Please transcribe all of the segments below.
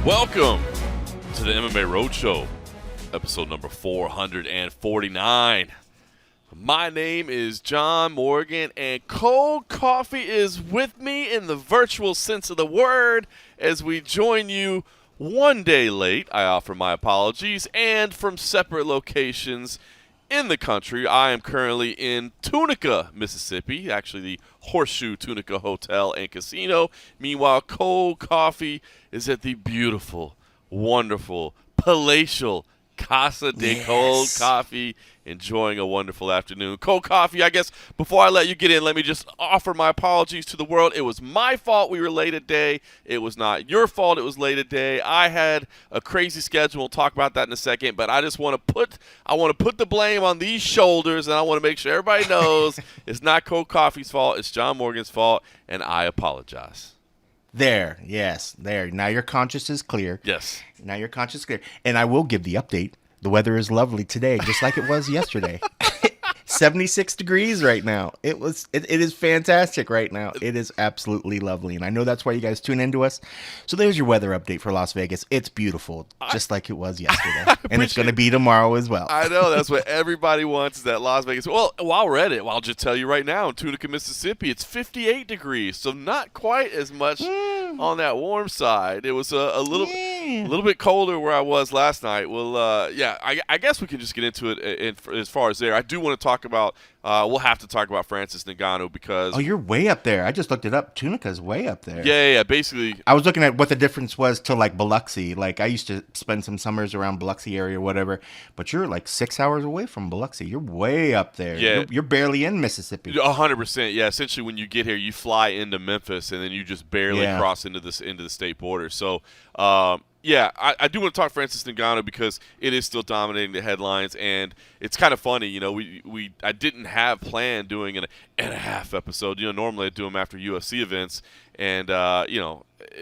Welcome to the MMA Roadshow, episode number 449. My name is John Morgan, and cold coffee is with me in the virtual sense of the word as we join you one day late. I offer my apologies, and from separate locations in the country. I am currently in Tunica, Mississippi, actually the Horseshoe Tunica Hotel and Casino. Meanwhile, cold coffee is at the beautiful, wonderful, palatial Casa de Cold Coffee, enjoying a wonderful afternoon. Cold coffee, I guess, before I let you get in, let me just offer my apologies to the world. It was my fault we were late today. It was not your fault it was late today. I had a crazy schedule. We'll talk about that in a second, but I just want to put the blame on these shoulders, and I want to make sure everybody knows it's not cold coffee's fault. It's John Morgan's fault, and I apologize. There. Now your conscience is clear. Yes. Now your conscience is clear. And I will give the update. The weather is lovely today, just like it was yesterday. 76 degrees right now. It is fantastic right now. It is absolutely lovely. And I know that's why you guys tune into us. So there's your weather update for Las Vegas. It's beautiful, just like it was yesterday. And it's going to be tomorrow as well. I know. That's what everybody wants, is that Las Vegas. Well, while we're at it, I'll just tell you right now, in Tunica, Mississippi, it's 58 degrees. So not quite as much on that warm side. It was a little bit colder where I was last night. Well, I guess we can just get into it as far as there. I do want to talk about, we'll have to talk about Francis Ngannou because... Oh, you're way up there. I just looked it up. Tunica's way up there. Yeah. Basically... I was looking at what the difference was to, like, Biloxi. Like, I used to spend some summers around Biloxi area or whatever, but you're, like, 6 hours away from Biloxi. You're way up there. Yeah. You're barely in Mississippi. 100%. Yeah, essentially when you get here, you fly into Memphis, and then you just barely cross into the state border. So, I do want to talk Francis Ngannou because it is still dominating the headlines, and it's kind of funny. You know, I didn't have planned doing an and a half episode. You know, normally I do them after UFC events, and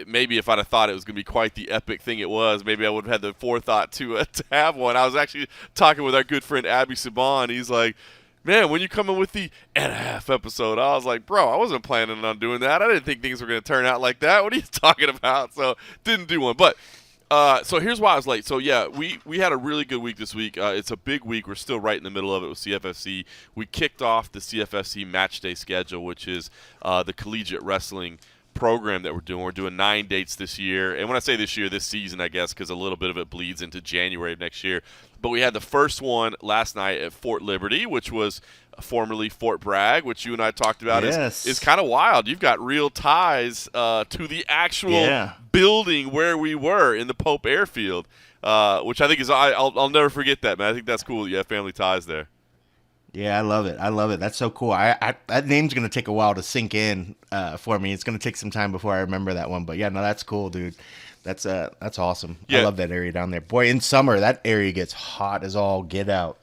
maybe if I'd have thought it was going to be quite the epic thing it was, maybe I would have had the forethought to have one. I was actually talking with our good friend Abby Saban. He's like, man, when you come in with the and a half episode, I was like, bro, I wasn't planning on doing that. I didn't think things were going to turn out like that. What are you talking about? So didn't do one. But so here's why I was late. So, yeah, we had a really good week this week. It's a big week. We're still right in the middle of it with CFFC. We kicked off the CFFC Match Day schedule, which is the collegiate wrestling program that we're doing. We're doing 9 dates this year. And when I say this year, this season, I guess, because a little bit of it bleeds into January of next year. But we had the first one last night at Fort Liberty, which was formerly Fort Bragg, which you and I talked about. Is kind of wild. You've got real ties to the actual building where we were in the Pope Airfield, which I think is I'll never forget that, man. I think that's cool. You have family ties there. Yeah, I love it. That's so cool. That name's going to take a while to sink in for me. It's going to take some time before I remember that one. But, yeah, no, that's cool, dude. That's awesome. Yeah. I love that area down there. Boy, in summer, that area gets hot as all get out.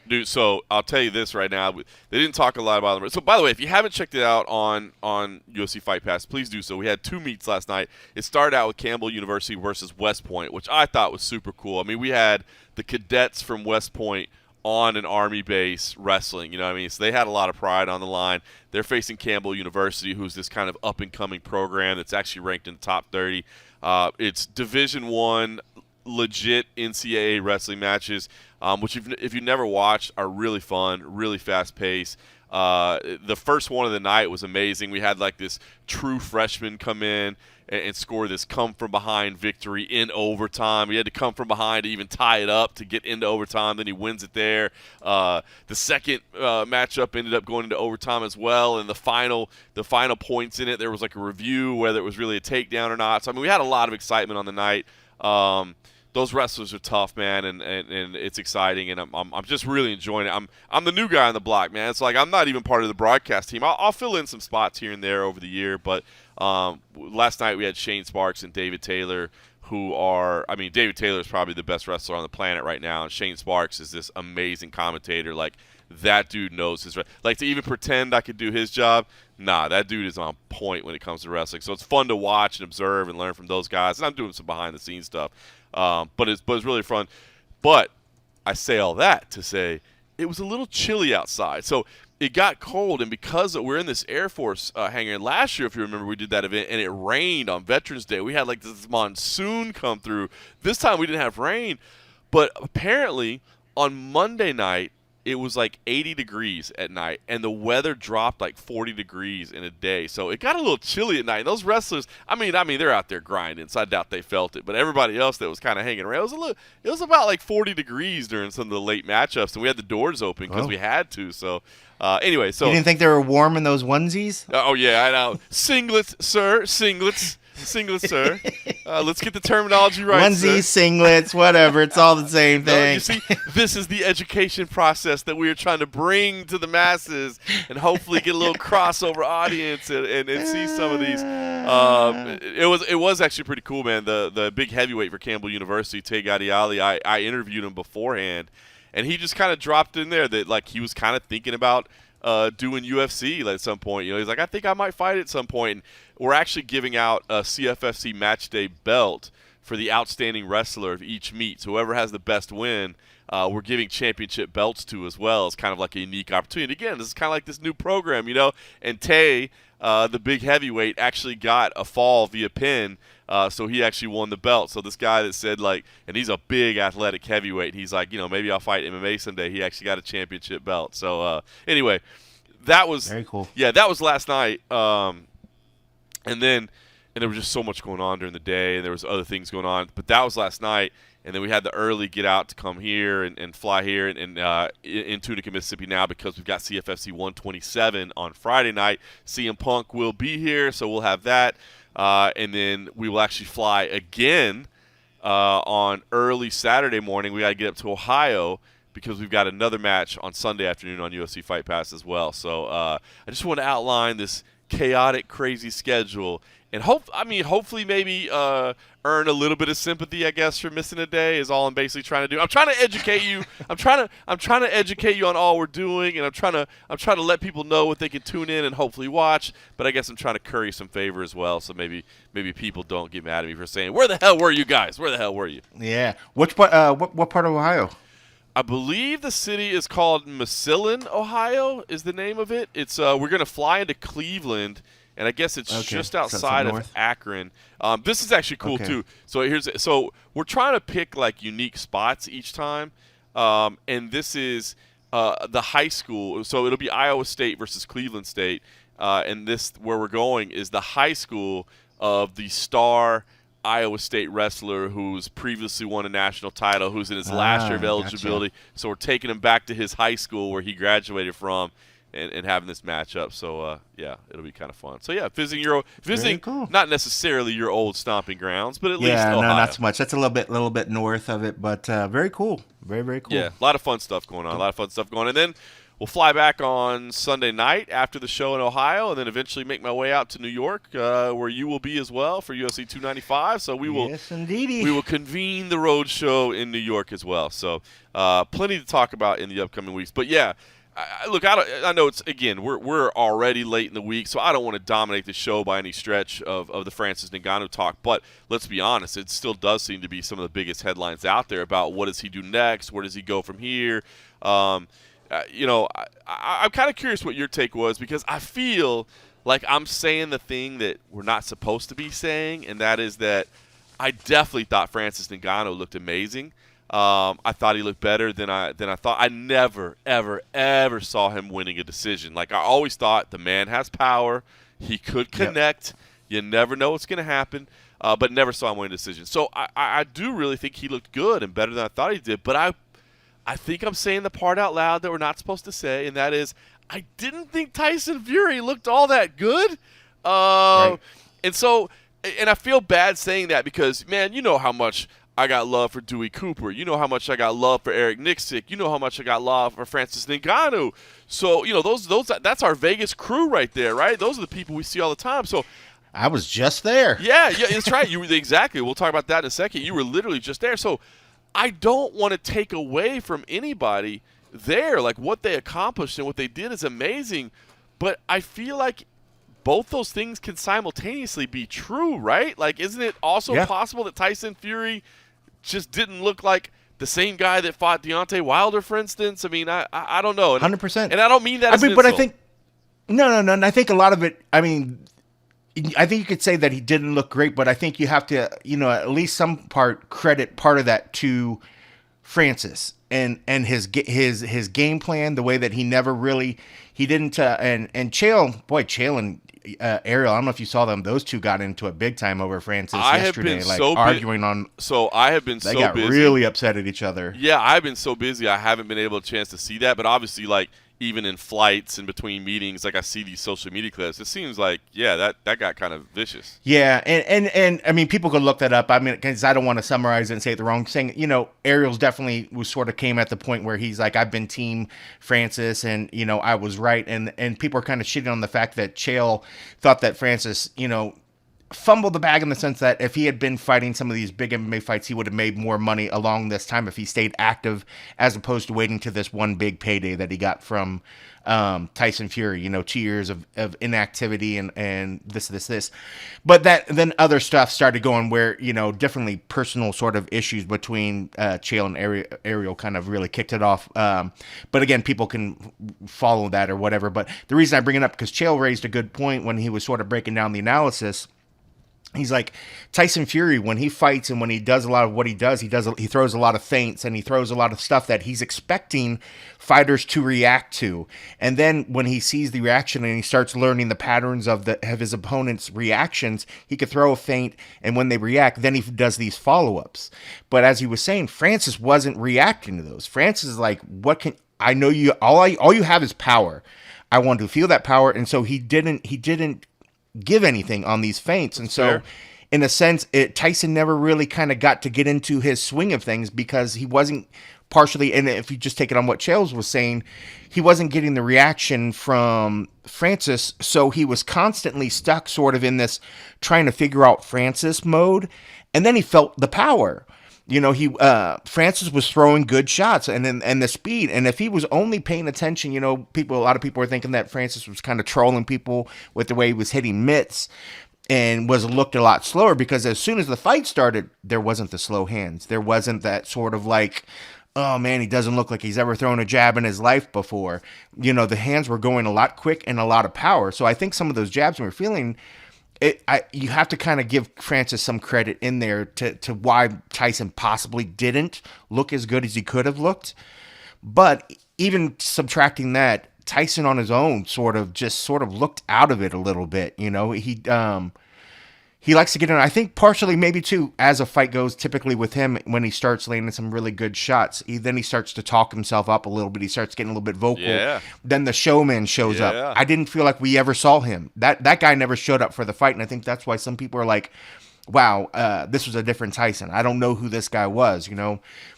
Dude, so I'll tell you this right now. They didn't talk a lot about them. So, by the way, if you haven't checked it out on UFC Fight Pass, please do so. We had 2 meets last night. It started out with Campbell University versus West Point, which I thought was super cool. I mean, we had the cadets from West Point on an Army base wrestling, you know what I mean? So they had a lot of pride on the line. They're facing Campbell University, who's this kind of up-and-coming program that's actually ranked in the top 30. It's Division I, legit NCAA wrestling matches, which if you never watched, are really fun, really fast-paced. The first one of the night was amazing. We had like this true freshman come in and score this come-from-behind victory in overtime. He had to come from behind to even tie it up to get into overtime. Then he wins it there. The second matchup ended up going into overtime as well. And the final points in it, there was like a review whether it was really a takedown or not. So, I mean, we had a lot of excitement on the night. Those wrestlers are tough, man, and it's exciting, and I'm just really enjoying it. I'm the new guy on the block, man. It's like I'm not even part of the broadcast team. I'll fill in some spots here and there over the year, but last night we had Shane Sparks and David Taylor, David Taylor is probably the best wrestler on the planet right now, and Shane Sparks is this amazing commentator. Like, that dude knows his like, to even pretend I could do his job, nah, that dude is on point when it comes to wrestling. So it's fun to watch and observe and learn from those guys, and I'm doing some behind-the-scenes stuff. But it's really fun. But I say all that to say it was a little chilly outside. So it got cold, and because we're in this Air Force hangar, and last year, if you remember, we did that event, and it rained on Veterans Day. We had like this monsoon come through. This time we didn't have rain, but apparently on Monday night, it was like 80 degrees at night, and the weather dropped like 40 degrees in a day. So it got a little chilly at night. And those wrestlers, I mean, they're out there grinding, so I doubt they felt it. But everybody else that was kind of hanging around, it was about like 40 degrees during some of the late matchups, and we had the doors open because we had to. So anyway, so you didn't think they were warm in those onesies? Oh yeah, I know. Singlets, sir, singlets. Singlets, sir. Let's get the terminology right. Onesies, singlets, whatever. It's all the same thing. No, you see, this is the education process that we are trying to bring to the masses and hopefully get a little crossover audience and see some of these. It was actually pretty cool, man. The big heavyweight for Campbell University, Tay Gadiali, I interviewed him beforehand, and he just kind of dropped in there that like he was kind of thinking about doing UFC at some point. He's like, I think I might fight at some point. And we're actually giving out a CFFC Match Day belt for the outstanding wrestler of each meet. So whoever has the best win, we're giving championship belts to as well. It's kind of like a unique opportunity. Again, this is kind of like this new program, And Tay, the big heavyweight, actually got a fall via pin. So he actually won the belt. So this guy that said, like, and he's a big athletic heavyweight. He's like, maybe I'll fight MMA someday. He actually got a championship belt. So anyway, that was very cool. Yeah, that was last night. And there was just so much going on during the day, and there was other things going on. But that was last night. And then we had the early get out to come here and fly here in Tunica, Mississippi now because we've got CFFC 127 on Friday night. CM Punk will be here, so we'll have that. And then we will actually fly again on early Saturday morning. We got to get up to Ohio because we've got another match on Sunday afternoon on UFC Fight Pass as well. So I just want to outline this chaotic, crazy schedule, and hopefully maybe earn a little bit of sympathy, I guess, for missing a day is all I'm basically trying to do. I'm trying to educate you. I'm trying to educate you on all we're doing, and I'm trying to let people know what they can tune in and hopefully watch. But I guess I'm trying to curry some favor as well, so maybe people don't get mad at me for saying, "Where the hell were you guys? Where the hell were you?" Yeah. Which part? What part of Ohio? I believe the city is called Massillon, Ohio, is the name of it. It's we're gonna fly into Cleveland. And I guess it's just outside of Akron. This is actually cool too. So we're trying to pick like unique spots each time, and this is the high school. So it'll be Iowa State versus Cleveland State, and this where we're going is the high school of the star Iowa State wrestler who's previously won a national title, who's in his last year of eligibility. Gotcha. So we're taking him back to his high school where he graduated from. And having this matchup, so yeah, it'll be kind of fun. So yeah, visiting cool. Not necessarily your old stomping grounds, but at least Ohio. No, not so much. That's a little bit north of it, but very cool, very cool. Yeah, a lot of fun stuff going on. And then we'll fly back on Sunday night after the show in Ohio, and then eventually make my way out to New York, where you will be as well for UFC 295. So we will, yes, indeedy. We will convene the road show in New York as well. So plenty to talk about in the upcoming weeks. But yeah. I know it's we're already late in the week, so I don't want to dominate the show by any stretch of the Francis Ngannou talk. But let's be honest, it still does seem to be some of the biggest headlines out there about what does he do next, where does he go from here. I'm kind of curious what your take was because I feel like I'm saying the thing that we're not supposed to be saying, and that is that I definitely thought Francis Ngannou looked amazing. I thought he looked better than I thought. I never, ever saw him winning a decision. Like I always thought, the man has power. He could connect. Yep. You never know what's going to happen, but never saw him win a decision. So I do really think he looked good and better than I thought he did. But I think I'm saying the part out loud that we're not supposed to say, and that is I didn't think Tyson Fury looked all that good. Right. And I feel bad saying that because, man, you know how much – I got love for Dewey Cooper. You know how much I got love for Eric Nixick. You know how much I got love for Francis Ngannou. So, that's our Vegas crew right there, right? Those are the people we see all the time. So I was just there. Yeah, that's right. Exactly. We'll talk about that in a second. You were literally just there. So I don't want to take away from anybody there. Like what they accomplished and what they did is amazing. But I feel like both those things can simultaneously be true, right? Like, isn't it also possible that Tyson Fury just didn't look like the same guy that fought Deontay Wilder, for instance. I mean, I don't know. 100%. And I don't mean that as an but I insult. think no. And I think a lot of it. I mean, I think you could say that he didn't look great, but I think you have to, at least some credit part of that to Francis and his game plan, the way that he never really he didn't and Chael and Ariel, I don't know if you saw them; those two got into it big time over Francis yesterday, arguing on. So I have been they so got busy. really upset at each other. Yeah, I've been so busy I haven't been able to chance to see that. But obviously, like even in flights and between meetings, like I see these social media clips. It seems like that got kind of vicious. Yeah, and I mean people could look that up. I mean, because I don't want to summarize it and say it the wrong thing. Ariel's definitely came at the point where he's like, I've been team Francis, and I was right, and people are kind of shitting on the fact that Chael thought that Francis, fumbled the bag in the sense that if he had been fighting some of these big MMA fights, he would have made more money along this time if he stayed active, as opposed to waiting to this one big payday that he got from Tyson Fury. 2 years of inactivity and this. But then other stuff started going where differently personal sort of issues between Chael and Ariel kind of really kicked it off. But again, people can follow that or whatever. But the reason I bring it up because Chael raised a good point when he was sort of breaking down the analysis. He's like, Tyson Fury, when he fights and when he does a lot of what he does, he throws a lot of feints and he throws a lot of stuff that he's expecting fighters to react to. And then when he sees the reaction and he starts learning the patterns of his opponent's reactions, he could throw a feint, and when they react, then he does these follow-ups. But as he was saying, Francis wasn't reacting to those. Francis is like, I know you, all you have is power. I want to feel that power. And so he didn't give anything on these feints. And so Fair. In a sense, Tyson never really kind of got to get into his swing of things because he wasn't partially, and if you just take it on what Chael was saying, he wasn't getting the reaction from Francis, so he was constantly stuck sort of in this trying to figure out Francis mode, and then he felt the power. Francis was throwing good shots and the speed. And if he was only paying attention, a lot of people were thinking that Francis was kind of trolling people with the way he was hitting mitts and looked a lot slower because as soon as the fight started, there wasn't the slow hands. There wasn't that sort of like, oh man, he doesn't look like he's ever thrown a jab in his life before. The hands were going a lot quick and a lot of power. So I think some of those jabs we were feeling, you have to kind of give Francis some credit in there to why Tyson possibly didn't look as good as he could have looked. But even subtracting that, Tyson on his own sort of looked out of it a little bit. He likes to get in. I think partially maybe too, as a fight goes, typically with him, when he starts landing some really good shots, then he starts to talk himself up a little bit. He starts getting a little bit vocal. Yeah. Then the showman shows up. I didn't feel like we ever saw him. That guy never showed up for the fight, and I think that's why some people are like, wow, this was a different Tyson. I don't know who this guy was,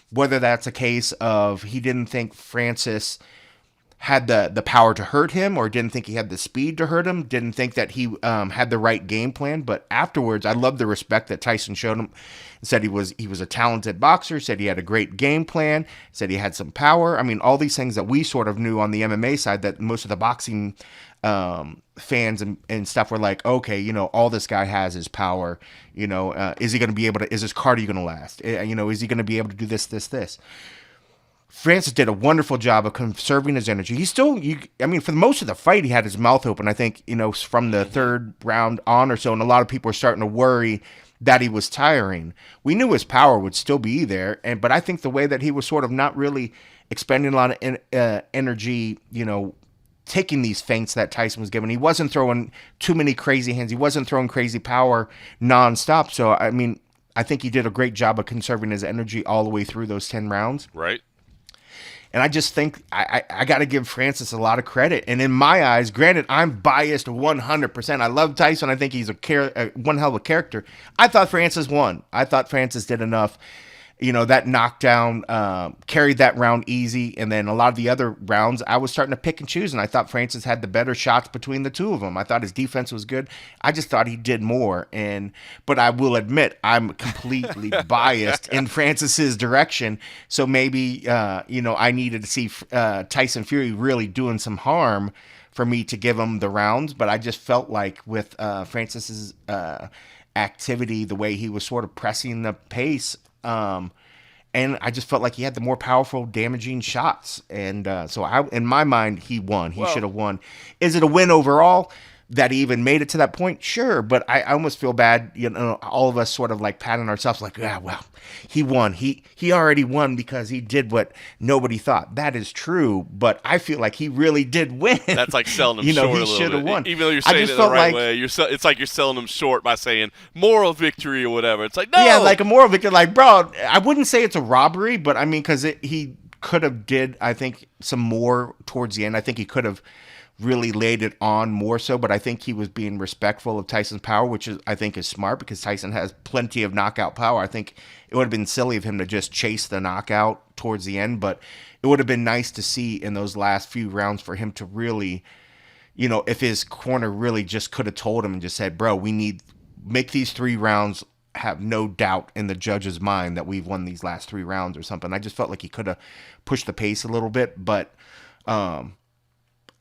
Whether that's a case of he didn't think Francis had the power to hurt him or didn't think he had the speed to hurt him, didn't think that he had the right game plan. But afterwards, I love the respect that Tyson showed him. Said he was a talented boxer, said he had a great game plan, said he had some power. I mean, all these things that we sort of knew on the MMA side that most of the boxing fans and stuff were like, okay, all this guy has is power. Is he going to be able to, is his cardio going to last? Is he going to be able to do this? Francis did a wonderful job of conserving his energy. He still, for most of the fight, he had his mouth open. I think, from the third round on or so, and a lot of people were starting to worry that he was tiring. We knew his power would still be there, but I think the way that he was sort of not really expending a lot of energy, taking these feints that Tyson was giving, he wasn't throwing too many crazy hands. He wasn't throwing crazy power nonstop. So, I think he did a great job of conserving his energy all the way through those 10 rounds. Right. And I just think I got to give Francis a lot of credit. And in my eyes, granted, I'm biased 100%. I love Tyson. I think he's one hell of a character. I thought Francis won. I thought Francis did enough. That knockdown carried that round easy. And then a lot of the other rounds, I was starting to pick and choose. And I thought Francis had the better shots between the two of them. I thought his defense was good. I just thought he did more. But I will admit, I'm completely biased in Francis's direction. So maybe, I needed to see Tyson Fury really doing some harm for me to give him the rounds. But I just felt like with Francis's activity, the way he was sort of pressing the pace, and I just felt like he had the more powerful, damaging shots. And so, in my mind, he won. He should have won. Is it a win overall? That he even made it to that point? Sure. But I almost feel bad, all of us sort of like patting ourselves like, yeah, well, he won. He already won because he did what nobody thought. That is true. But I feel like he really did win. That's like selling him short a little bit. He should have won. Even though you're saying it the right way, it's like you're selling him short by saying moral victory or whatever. It's like, no. Yeah, like a moral victory. Like, bro, I wouldn't say it's a robbery, but I mean, because he could have did, I think, some more towards the end. I think he could have really laid it on more so, but I think he was being respectful of Tyson's power, which I think is smart because Tyson has plenty of knockout power. I think it would have been silly of him to just chase the knockout towards the end, but it would have been nice to see in those last few rounds for him to really, if his corner really just could have told him and just said, bro, make these 3 rounds have no doubt in the judge's mind that we've won these last 3 rounds or something. I just felt like he could have pushed the pace a little bit, but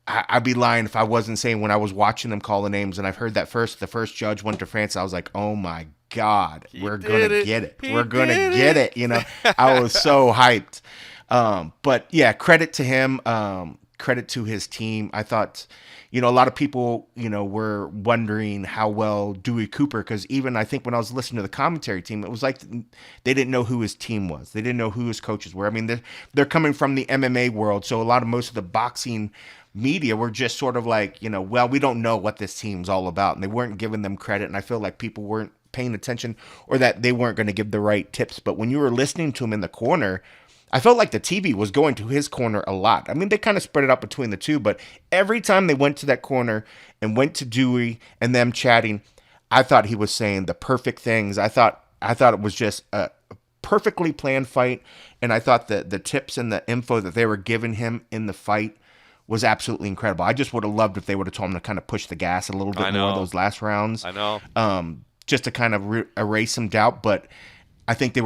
I'd be lying if I wasn't saying when I was watching them call the names and I've heard that the first judge went to France, I was like, oh my God, we're going to get it. We're going to get it. I was so hyped. But yeah, credit to him. Credit to his team. I thought, a lot of people, were wondering how well Dewey Cooper, because even I think when I was listening to the commentary team, it was like they didn't know who his team was. They didn't know who his coaches were. I mean, they're coming from the MMA world, so most of the boxing media were just sort of like, well, we don't know what this team's all about, and they weren't giving them credit, and I feel like people weren't paying attention or that they weren't going to give the right tips. But when you were listening to him in the corner, I felt like the TV was going to his corner a lot. I mean, they kind of spread it out between the two, but every time they went to that corner and went to Dewey and them chatting, I thought he was saying the perfect things. I thought it was just a perfectly planned fight, and I thought that the tips and the info that they were giving him in the fight was absolutely incredible. I just would have loved if they would have told him to kind of push the gas a little bit more those last rounds. I know. Just to kind of erase some doubt, but I think they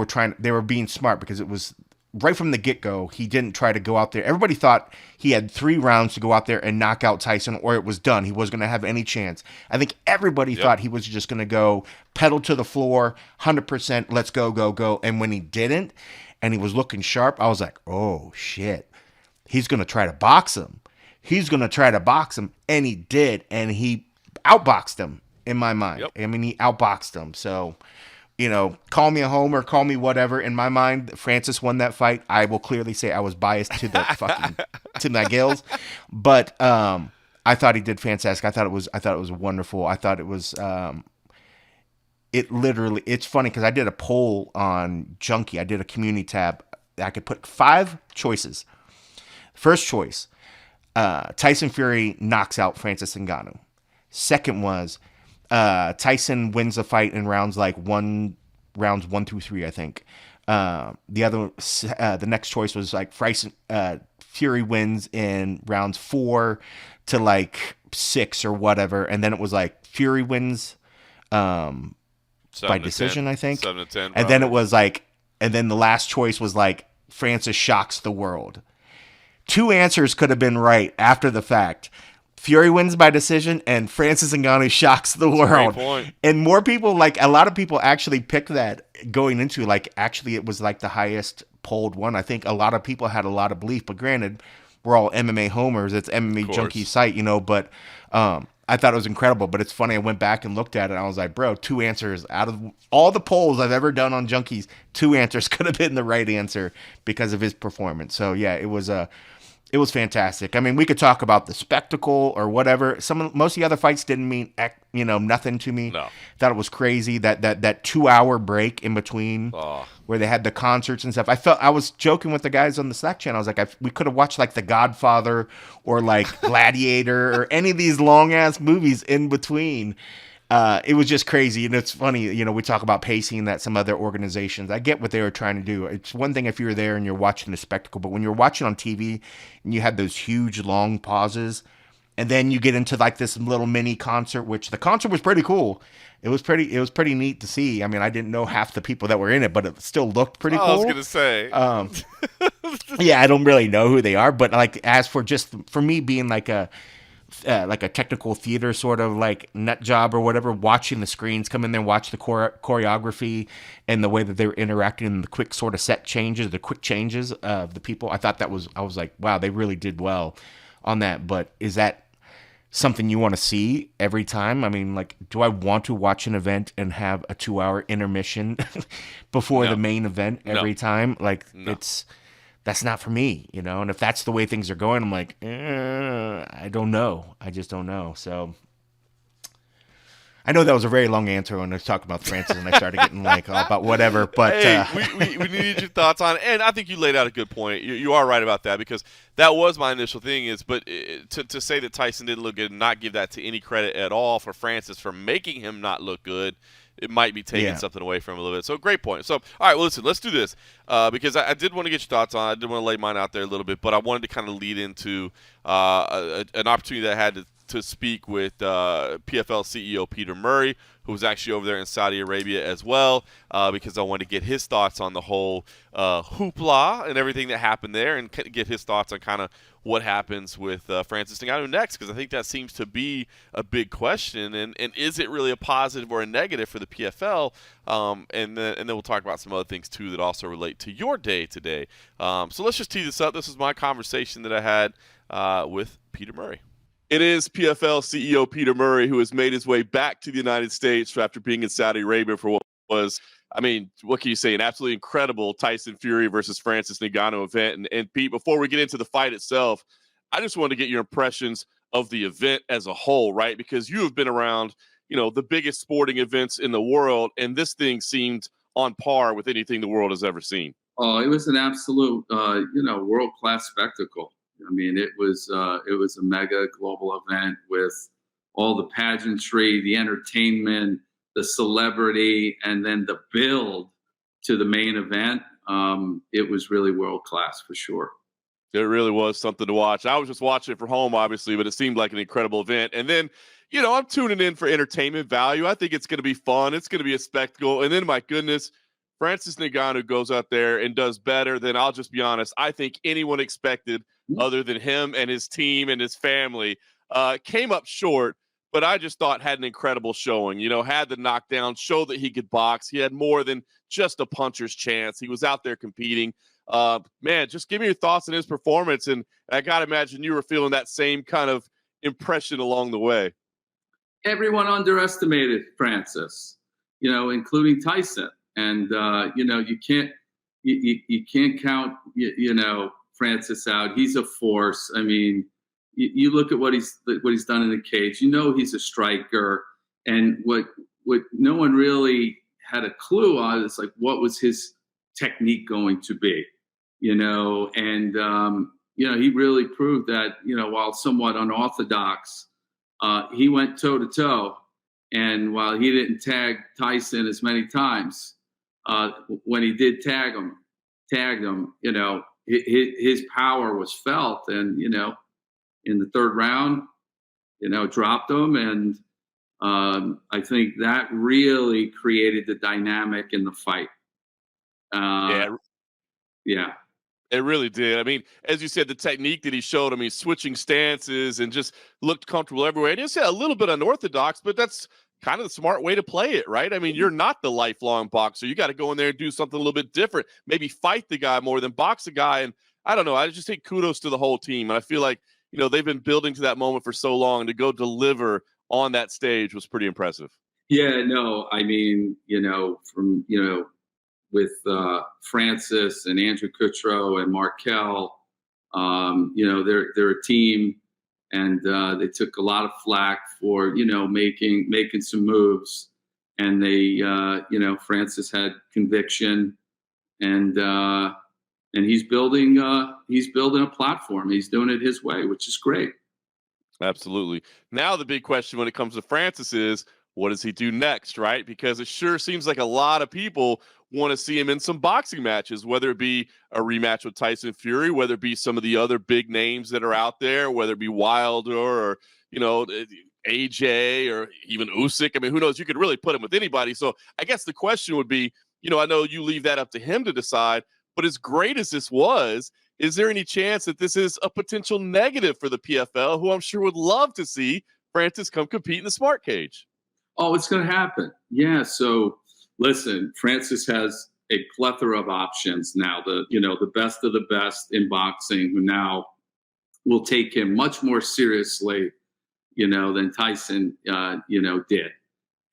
were being smart because it was right from the get-go. He didn't try to go out there. Everybody thought he had 3 rounds to go out there and knock out Tyson or it was done. He wasn't going to have any chance. I think everybody thought he was just going to go pedal to the floor, 100%, let's go, go, go. And when he didn't and he was looking sharp, I was like, oh, shit. He's going to try to box him. And he did, and he outboxed him in my mind. Yep. I mean, he outboxed him. So, call me a homer, call me whatever. In my mind, Francis won that fight. I will clearly say I was biased to the to my gills, but I thought he did fantastic. I thought it was wonderful. I thought it was. It's funny because I did a poll on Junkie. I did a community tab. I could put 5 choices. First choice. Tyson Fury knocks out Francis Ngannou. Second was Tyson wins the fight in rounds 1 through 3, I think. The next choice was like Fury wins in rounds 4 to 6 or whatever, and then it was like Fury wins by decision, 10. I think. 7 to 10. Probably. And then it was and then the last choice was Francis shocks the world. 2 answers could have been right after the fact. Fury wins by decision and Francis Ngannou shocks the world. Great point. And more people, a lot of people actually picked that going into, actually it was the highest polled one. I think a lot of people had a lot of belief, but granted, we're all MMA homers. It's MMA Junkie site, but I thought it was incredible. But it's funny, I went back and looked at it and I was like, bro, 2 answers out of all the polls I've ever done on Junkies, 2 answers could have been the right answer because of his performance. So yeah, it was fantastic. I mean, we could talk about the spectacle or whatever. Most of the other fights didn't mean nothing to me. No. Thought it was crazy that 2-hour break in between where they had the concerts and stuff. I was joking with the guys on the Slack channel. I was like, we could have watched The Godfather or Gladiator or any of these long ass movies in between. It was just crazy. And it's funny, we talk about pacing that some other organizations, I get what they were trying to do. It's one thing if you're there and you're watching the spectacle, but when you're watching on TV and you have those huge long pauses and then you get into this little mini concert, which the concert was pretty cool. It was pretty neat to see. I mean, I didn't know half the people that were in it, but it still looked pretty cool. I was going to say. Yeah, I don't really know who they are, but as for me being like a technical theater sort of like nut job or whatever, watching the screens, come in there and watch the choreography and the way that they were interacting and the quick sort of set changes, the quick changes of the people. I thought I was like, wow, they really did well on that. But is that something you want to see every time? I mean, like, do I want to watch an event and have a 2-hour intermission before No. the main event every time? Like, No. that's not for me, you know? And if that's the way things are going, I'm like, I don't know. I just don't know. So I know that was a very long answer when I was talking about Francis and I started getting like all about whatever, but hey, we needed your thoughts on it, and I think you laid out a good point. You are right about that, because that was my initial thing. But to say that Tyson didn't look good and not give that to any credit at all for Francis for making him not look good, it might be taking something away from him a little bit. So great point. So all right, well, listen, let's do this because I did want to get your thoughts on it. I did want to lay mine out there a little bit, but I wanted to kind of lead into an opportunity that I had to speak with PFL CEO Peter Murray, who was actually over there in Saudi Arabia as well, because I wanted to get his thoughts on the whole hoopla and everything that happened there, and get his thoughts on kind of what happens with Francis Ngannou next, because I think that seems to be a big question, and is it really a positive or a negative for the PFL? And then we'll talk about some other things too that also relate to your day today. So let's just tee this up. This is my conversation that I had with Peter Murray. It is PFL CEO Peter Murray, who has made his way back to the United States after being in Saudi Arabia for what was, I mean, what can you say, an absolutely incredible Tyson Fury versus Francis Ngannou event. And Pete, before we get into the fight itself, I just wanted to get your impressions of the event as a whole, right? Because you have been around, the biggest sporting events in the world, and this thing seemed on par with anything the world has ever seen. Oh, it was an absolute, world-class spectacle. I mean, it was a mega global event with all the pageantry, the entertainment, the celebrity, and then the build to the main event. It was really world class for sure. It really was something to watch. I was just watching it from home, obviously, but it seemed like an incredible event. And then, I'm tuning in for entertainment value. I think it's going to be fun. It's going to be a spectacle. And then, my goodness, Francis Ngannou goes out there and does better than, I'll just be honest, I think anyone expected other than him and his team and his family. Came up short, but I just thought had an incredible showing. Had the knockdown, showed that he could box. He had more than just a puncher's chance. He was out there competing. Man, just give me your thoughts on his performance. And I got to imagine you were feeling that same kind of impression along the way. Everyone underestimated Francis, including Tyson. And, you can't count, Francis out. He's a force. I mean, you look at what he's done in the cage. He's a striker, and what no one really had a clue on is like what was his technique going to be, and he really proved that while somewhat unorthodox, he went toe to toe, and while he didn't tag Tyson as many times, when he did tag him, his power was felt, and in the third round, dropped him, and I think that really created the dynamic in the fight. Yeah. It really did. I mean, as you said, the technique that he showed, switching stances and just looked comfortable everywhere. And it's a little bit unorthodox, but that's kind of the smart way to play it, right? I mean, you're not the lifelong boxer. You got to go in there and do something a little bit different. Maybe fight the guy more than box the guy. And I don't know. I just take kudos to the whole team. And I feel like, they've been building to that moment for so long. To go deliver on that stage was pretty impressive. Yeah, no, I mean, from, with Francis and Andrew Cutro and Markel, they're a team, and they took a lot of flack for, making some moves, and they, Francis had conviction, and he's building a platform. He's doing it his way, which is great. Absolutely. Now the big question when it comes to Francis is, what does he do next, right? Because it sure seems like a lot of people want to see him in some boxing matches, whether it be a rematch with Tyson Fury, whether it be some of the other big names that are out there, whether it be Wilder or, AJ or even Usyk. I mean, who knows? You could really put him with anybody. So I guess the question would be, I know you leave that up to him to decide, but as great as this was, is there any chance that this is a potential negative for the PFL, who I'm sure would love to see Francis come compete in the Smart Cage? Oh, it's going to happen. Yeah. So listen, Francis has a plethora of options now. The best of the best in boxing who now will take him much more seriously, than Tyson, did.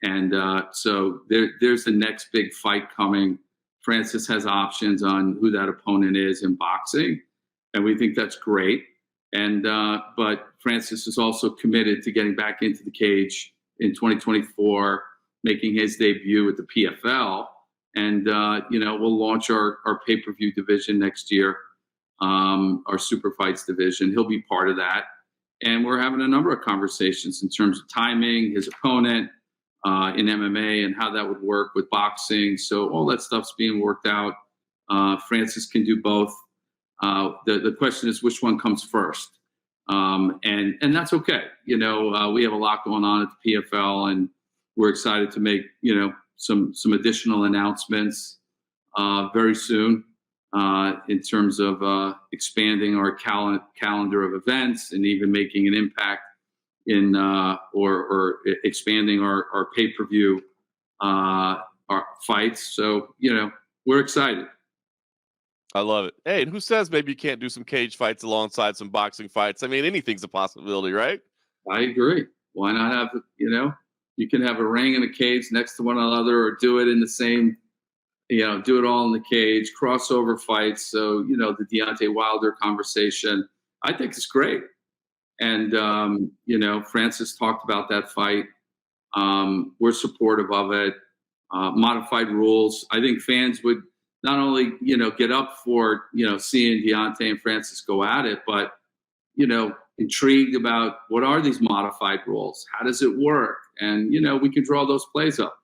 And so there's the next big fight coming. Francis has options on who that opponent is in boxing, and we think that's great. And but Francis is also committed to getting back into the cage in 2024, making his debut at the PFL. And, we'll launch our pay-per-view division next year, our super fights division. He'll be part of that. And we're having a number of conversations in terms of timing, his opponent in MMA and how that would work with boxing. So all that stuff's being worked out. Francis can do both. The question is which one comes first. And that's okay. We have a lot going on at the PFL, and we're excited to make, some additional announcements very soon in terms of expanding our calendar of events and even making an impact in or expanding our pay-per-view our fights. So, we're excited. I love it. Hey, and who says maybe you can't do some cage fights alongside some boxing fights? I mean, anything's a possibility, right? I agree. Why not have, you can have a ring and a cage next to one another, or do it in the same, do it all in the cage, crossover fights. So, the Deontay Wilder conversation, I think it's great. And, Francis talked about that fight. We're supportive of it. Modified rules. I think fans would not only, get up for, seeing Deontay and Francis go at it, but, intrigued about what are these modified rules? How does it work? And, we can draw those plays up.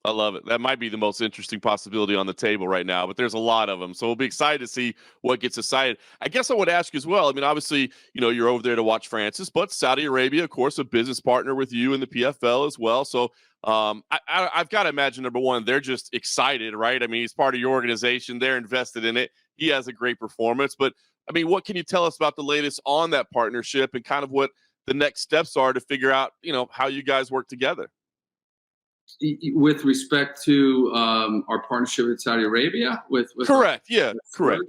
I love it. That might be the most interesting possibility on the table right now, but there's a lot of them. So we'll be excited to see what gets decided. I guess I would ask you as well. I mean, obviously, you're over there to watch Francis, but Saudi Arabia, of course, a business partner with you in the PFL as well. So I've got to imagine, number one, they're just excited, right? I mean, he's part of your organization. They're invested in it. He has a great performance. But, I mean, what can you tell us about the latest on that partnership and kind of what the next steps are to figure out, how you guys work together? With respect to our partnership with Saudi Arabia, with correct, correct,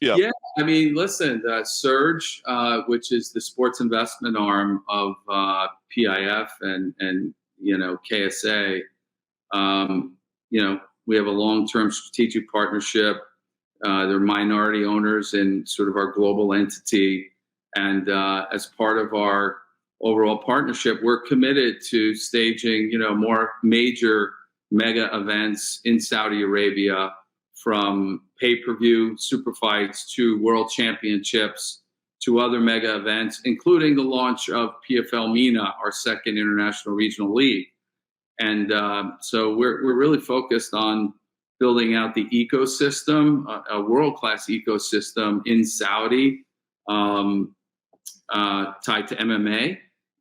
yeah. I mean, listen, Surge, which is the sports investment arm of PIF and KSA, we have a long-term strategic partnership. They're minority owners in sort of our global entity, and as part of our overall partnership, we're committed to staging, more major mega events in Saudi Arabia, from pay-per-view super fights to world championships to other mega events, including the launch of PFL MENA, our second international regional league. And so we're really focused on building out the ecosystem, a world-class ecosystem in Saudi, tied to MMA.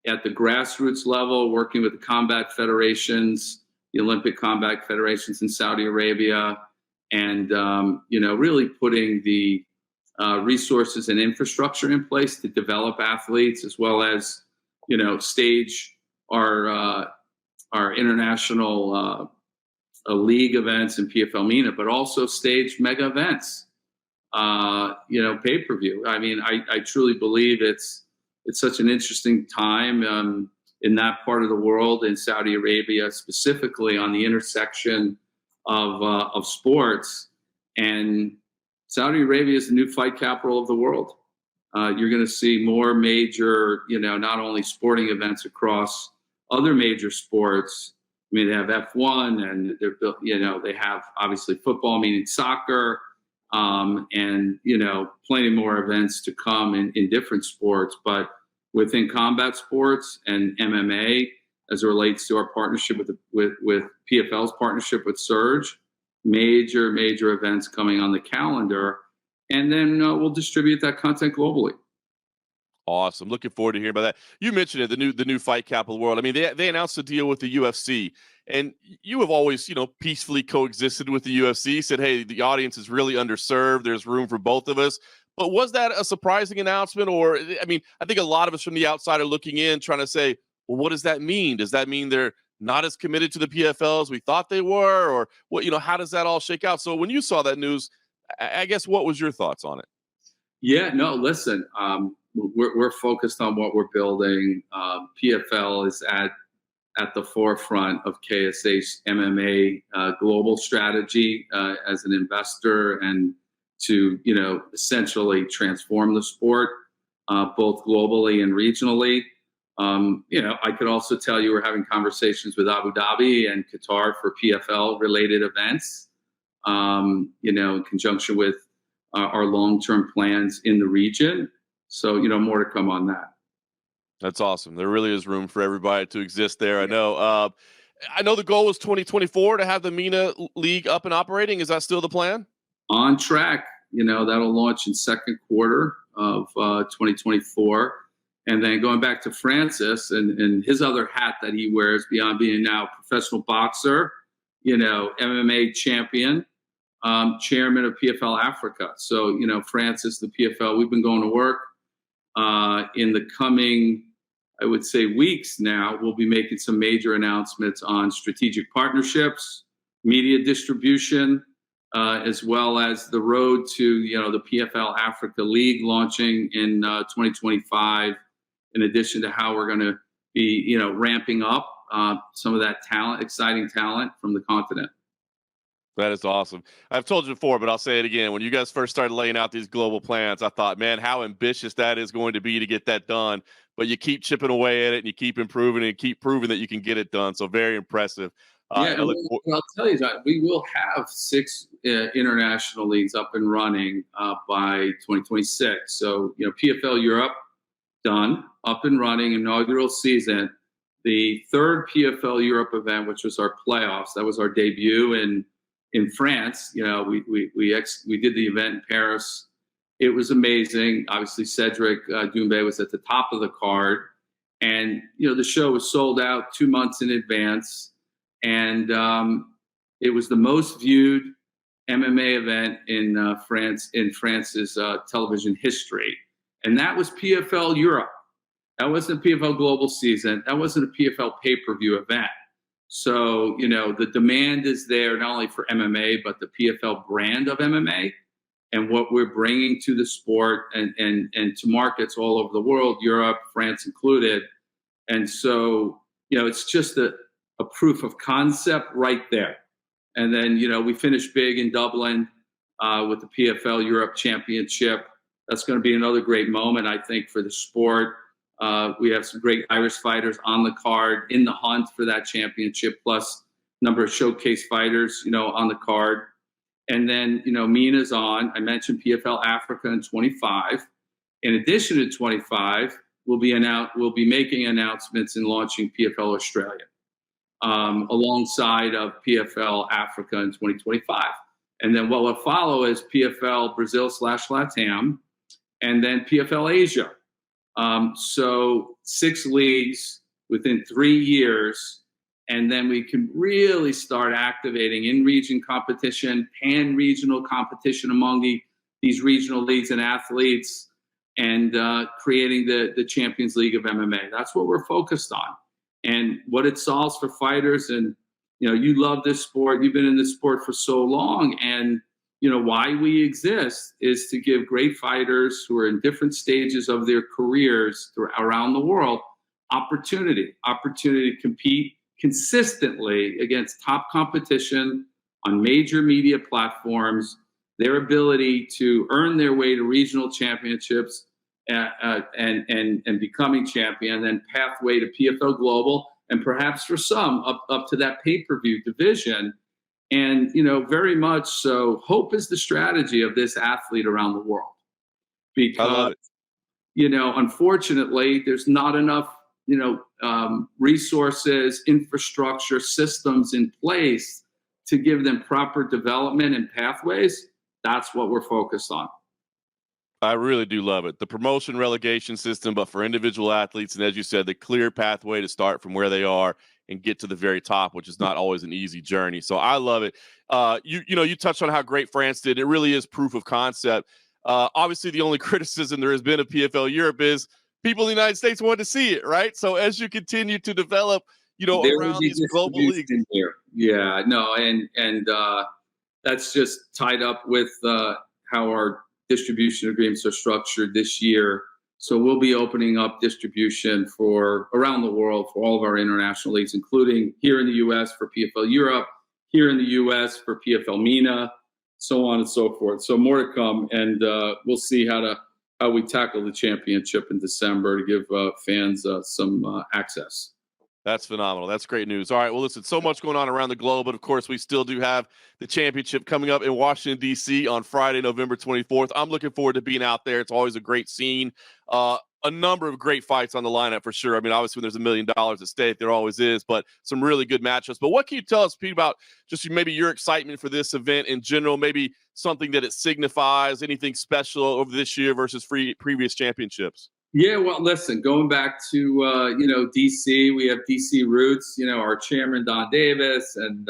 At the grassroots level, working with the combat federations, the Olympic combat federations in Saudi Arabia, and really putting the resources and infrastructure in place to develop athletes, as well as stage our international league events in PFL MENA, but also stage mega events, pay-per-view. I mean, I truly believe it's such an interesting time in that part of the world, in Saudi Arabia, specifically on the intersection of sports. And Saudi Arabia is the new fight capital of the world. You're going to see more major, not only sporting events across other major sports. I mean, they have F1, and they have obviously football, meaning soccer, and plenty more events to come in different sports. But within combat sports and MMA, as it relates to our partnership with PFL's partnership with Surge, major events coming on the calendar, and then we'll distribute that content globally. Awesome. Looking forward to hearing about that. You mentioned it, the new fight capital of the world. I mean, they announced a deal with the UFC, and you have always, peacefully coexisted with the UFC, said, hey, the audience is really underserved. There's room for both of us. But was that a surprising announcement? Or, I mean, I think a lot of us from the outside are looking in trying to say, well, what does that mean? Does that mean they're not as committed to the PFL as we thought they were? Or what, how does that all shake out? So when you saw that news, I guess, what was your thoughts on it? Yeah, no, listen, we're focused on what we're building. PFL is at the forefront of KSH's MMA global strategy as an investor, and to essentially transform the sport both globally and regionally. I could also tell you we're having conversations with Abu Dhabi and Qatar for PFL related events. In conjunction with our long-term plans in the region. So, more to come on that. That's awesome. There really is room for everybody to exist there. I know. I know the goal was 2024 to have the MENA League up and operating. Is that still the plan? On track. That'll launch in second quarter of 2024. And then going back to Francis and his other hat that he wears beyond being now a professional boxer, MMA champion, chairman of PFL Africa. So, Francis, the PFL, we've been going to work in the coming, I would say, weeks now. We'll be making some major announcements on strategic partnerships, media distribution, as well as the road to, the PFL Africa League launching in 2025, in addition to how we're going to be, ramping up some of that talent, exciting talent from the continent. That is awesome. I've told you before, but I'll say it again. When you guys first started laying out these global plans, I thought, man, how ambitious that is going to be to get that done. But you keep chipping away at it, and you keep improving and keep proving that you can get it done. So very impressive. I'll tell you that we will have 6 international leagues up and running by 2026. So, PFL Europe, done, up and running, inaugural season. The third PFL Europe event, which was our playoffs, that was our debut in France. We did the event in Paris. It was amazing. Obviously, Cedric Doumbé was at the top of the card, and the show was sold out 2 months in advance, and it was the most viewed MMA event in France's television history, and that was PFL Europe. That wasn't a PFL Global Season. That wasn't a PFL pay-per-view event. So, the demand is there not only for MMA, but the PFL brand of MMA and what we're bringing to the sport and to markets all over the world, Europe, France included. And so, it's just a proof of concept right there. And then, we finished big in Dublin with the PFL Europe Championship. That's going to be another great moment, I think, for the sport. We have some great Irish fighters on the card in the hunt for that championship, plus a number of showcase fighters, on the card. And then, MENA's on. I mentioned PFL Africa in 25. In addition to 25, we'll be making announcements and launching PFL Australia alongside of PFL Africa in 2025. And then what will follow is PFL Brazil/LATAM, and then PFL Asia. So 6 leagues within 3 years, and then we can really start activating in-region competition, pan-regional competition among these regional leagues and athletes, and creating the Champions League of MMA. That's what we're focused on, and what it solves for fighters. And you love this sport. You've been in this sport for so long, and why we exist is to give great fighters who are in different stages of their careers around the world opportunity to compete consistently against top competition on major media platforms, their ability to earn their way to regional championships and becoming champion, then pathway to PFL Global, and perhaps for some up to that pay-per-view division. And, very much so, hope is the strategy of this athlete around the world. Because, unfortunately, there's not enough, resources, infrastructure, systems in place to give them proper development and pathways. That's what we're focused on. I really do love it. The promotion relegation system, but for individual athletes. And as you said, the clear pathway to start from where they are and get to the very top, which is not always an easy journey. So I love it. You touched on how great France did. It really is proof of concept. Obviously, the only criticism there has been of PFL Europe is people in the United States want to see it, right? So as you continue to develop, There will around be these global leagues. here. Yeah, no, and that's just tied up with how our distribution agreements are structured this year. So we'll be opening up distribution for around the world for all of our international leagues, including here in the U.S. for PFL Europe, here in the U.S. for PFL MENA, so on and so forth. So more to come, and we'll see how we tackle the championship in December to give fans some access. That's phenomenal. That's great news. All right. Well, listen, so much going on around the globe, but of course, we still do have the championship coming up in Washington, D.C. on Friday, November 24th. I'm looking forward to being out there. It's always a great scene. A number of great fights on the lineup for sure. I mean, obviously, when there's $1 million at stake, there always is, but some really good matchups. But what can you tell us, Pete, about just maybe your excitement for this event in general, maybe something that it signifies, anything special over this year versus previous championships? Yeah, well, listen, going back to, DC, we have DC roots, our chairman, Don Davis, and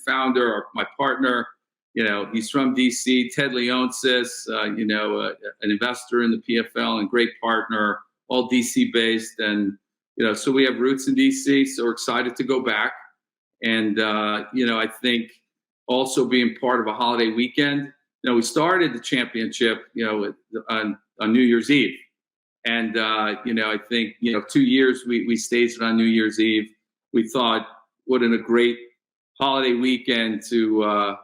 founder, my partner, he's from DC, Ted Leonsis, an investor in the PFL and great partner, all DC based. And, so we have roots in DC, so we're excited to go back. And, I think also being part of a holiday weekend, we started the championship, on New Year's Eve. And, I think, 2 years we staged it on New Year's Eve. We thought, what a great holiday weekend to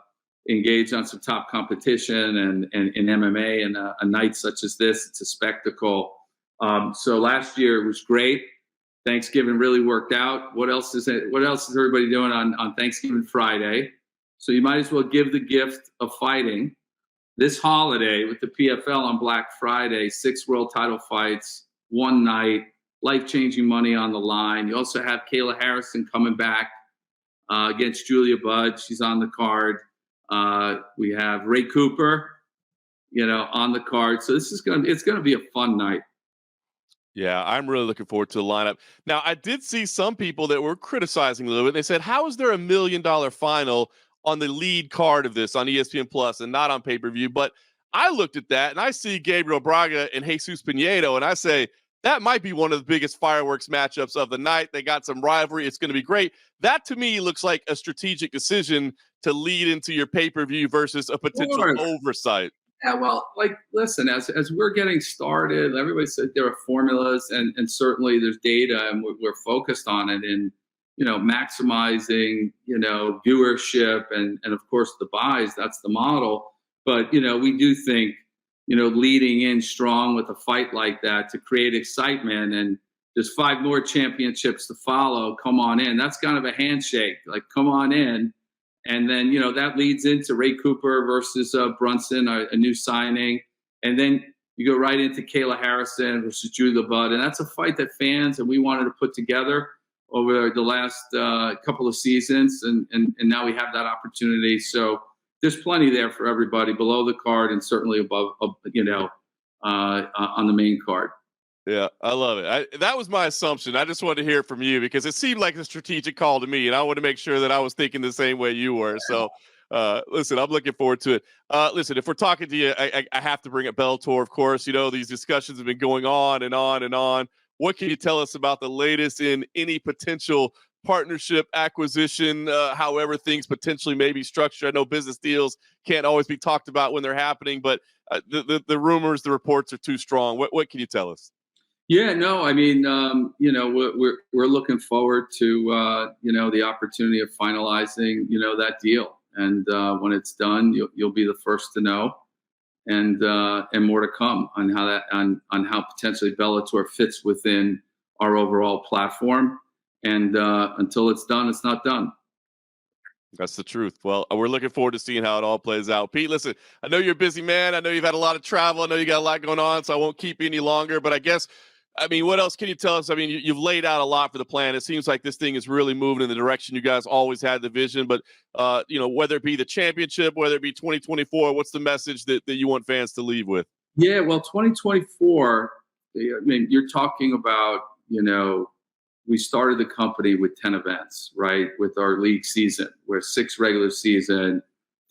engage on some top competition and in MMA and a night such as this. It's a spectacle. So last year it was great. Thanksgiving really worked out. What else is everybody doing on Thanksgiving Friday? So you might as well give the gift of fighting. This holiday with the PFL on Black Friday, 6 world title fights, one night, life-changing money on the line. You also have Kayla Harrison coming back against Julia Budd. She's on the card. We have Ray Cooper, on the card. So it's going to be a fun night. Yeah, I'm really looking forward to the lineup. Now, I did see some people that were criticizing a little bit. They said, how is there $1 million final on the lead card of this on ESPN Plus and not on pay-per-view? But I looked at that and I see Gabriel Braga and Jesus Pinedo, and I say that might be one of the biggest fireworks matchups of the night. They got some rivalry. It's going to be great. That to me looks like a strategic decision to lead into your pay-per-view versus a potential oversight. Yeah, well, listen, as we're getting started, everybody said there are formulas and certainly there's data and we're focused on it and, maximizing, viewership and of course the buys, that's the model. But, we do think, leading in strong with a fight like that to create excitement and there's 5 more championships to follow. Come on in. That's kind of a handshake, come on in. And then, that leads into Ray Cooper versus Brunson, a new signing. And then you go right into Kayla Harrison versus Julia Budd. And that's a fight that fans and we wanted to put together over the last couple of seasons. And now we have that opportunity. So there's plenty there for everybody below the card and certainly above, on the main card. Yeah, I love it. That was my assumption. I just wanted to hear from you because it seemed like a strategic call to me, and I want to make sure that I was thinking the same way you were. So, listen, I'm looking forward to it. Listen, if we're talking to you, I have to bring up Bellator, of course. These discussions have been going on and on and on. What can you tell us about the latest in any potential partnership, acquisition, however things potentially may be structured? I know business deals can't always be talked about when they're happening, but the rumors, the reports are too strong. What can you tell us? Yeah, no, I mean, we're looking forward to, the opportunity of finalizing, that deal. And when it's done, you'll be the first to know, and more to come on how on how potentially Bellator fits within our overall platform. And until it's done, it's not done. That's the truth. Well, we're looking forward to seeing how it all plays out. Pete, listen, I know you're a busy man. I know you've had a lot of travel. I know you got a lot going on, so I won't keep you any longer. But I guess I mean, what else can you tell us? I mean, you've laid out a lot for the plan. It seems like this thing is really moving in the direction you guys always had the vision. But, whether it be the championship, whether it be 2024, what's the message that you want fans to leave with? Yeah, well, 2024, I mean, you're talking about, we started the company with 10 events, right? With our league season, where 6 regular season,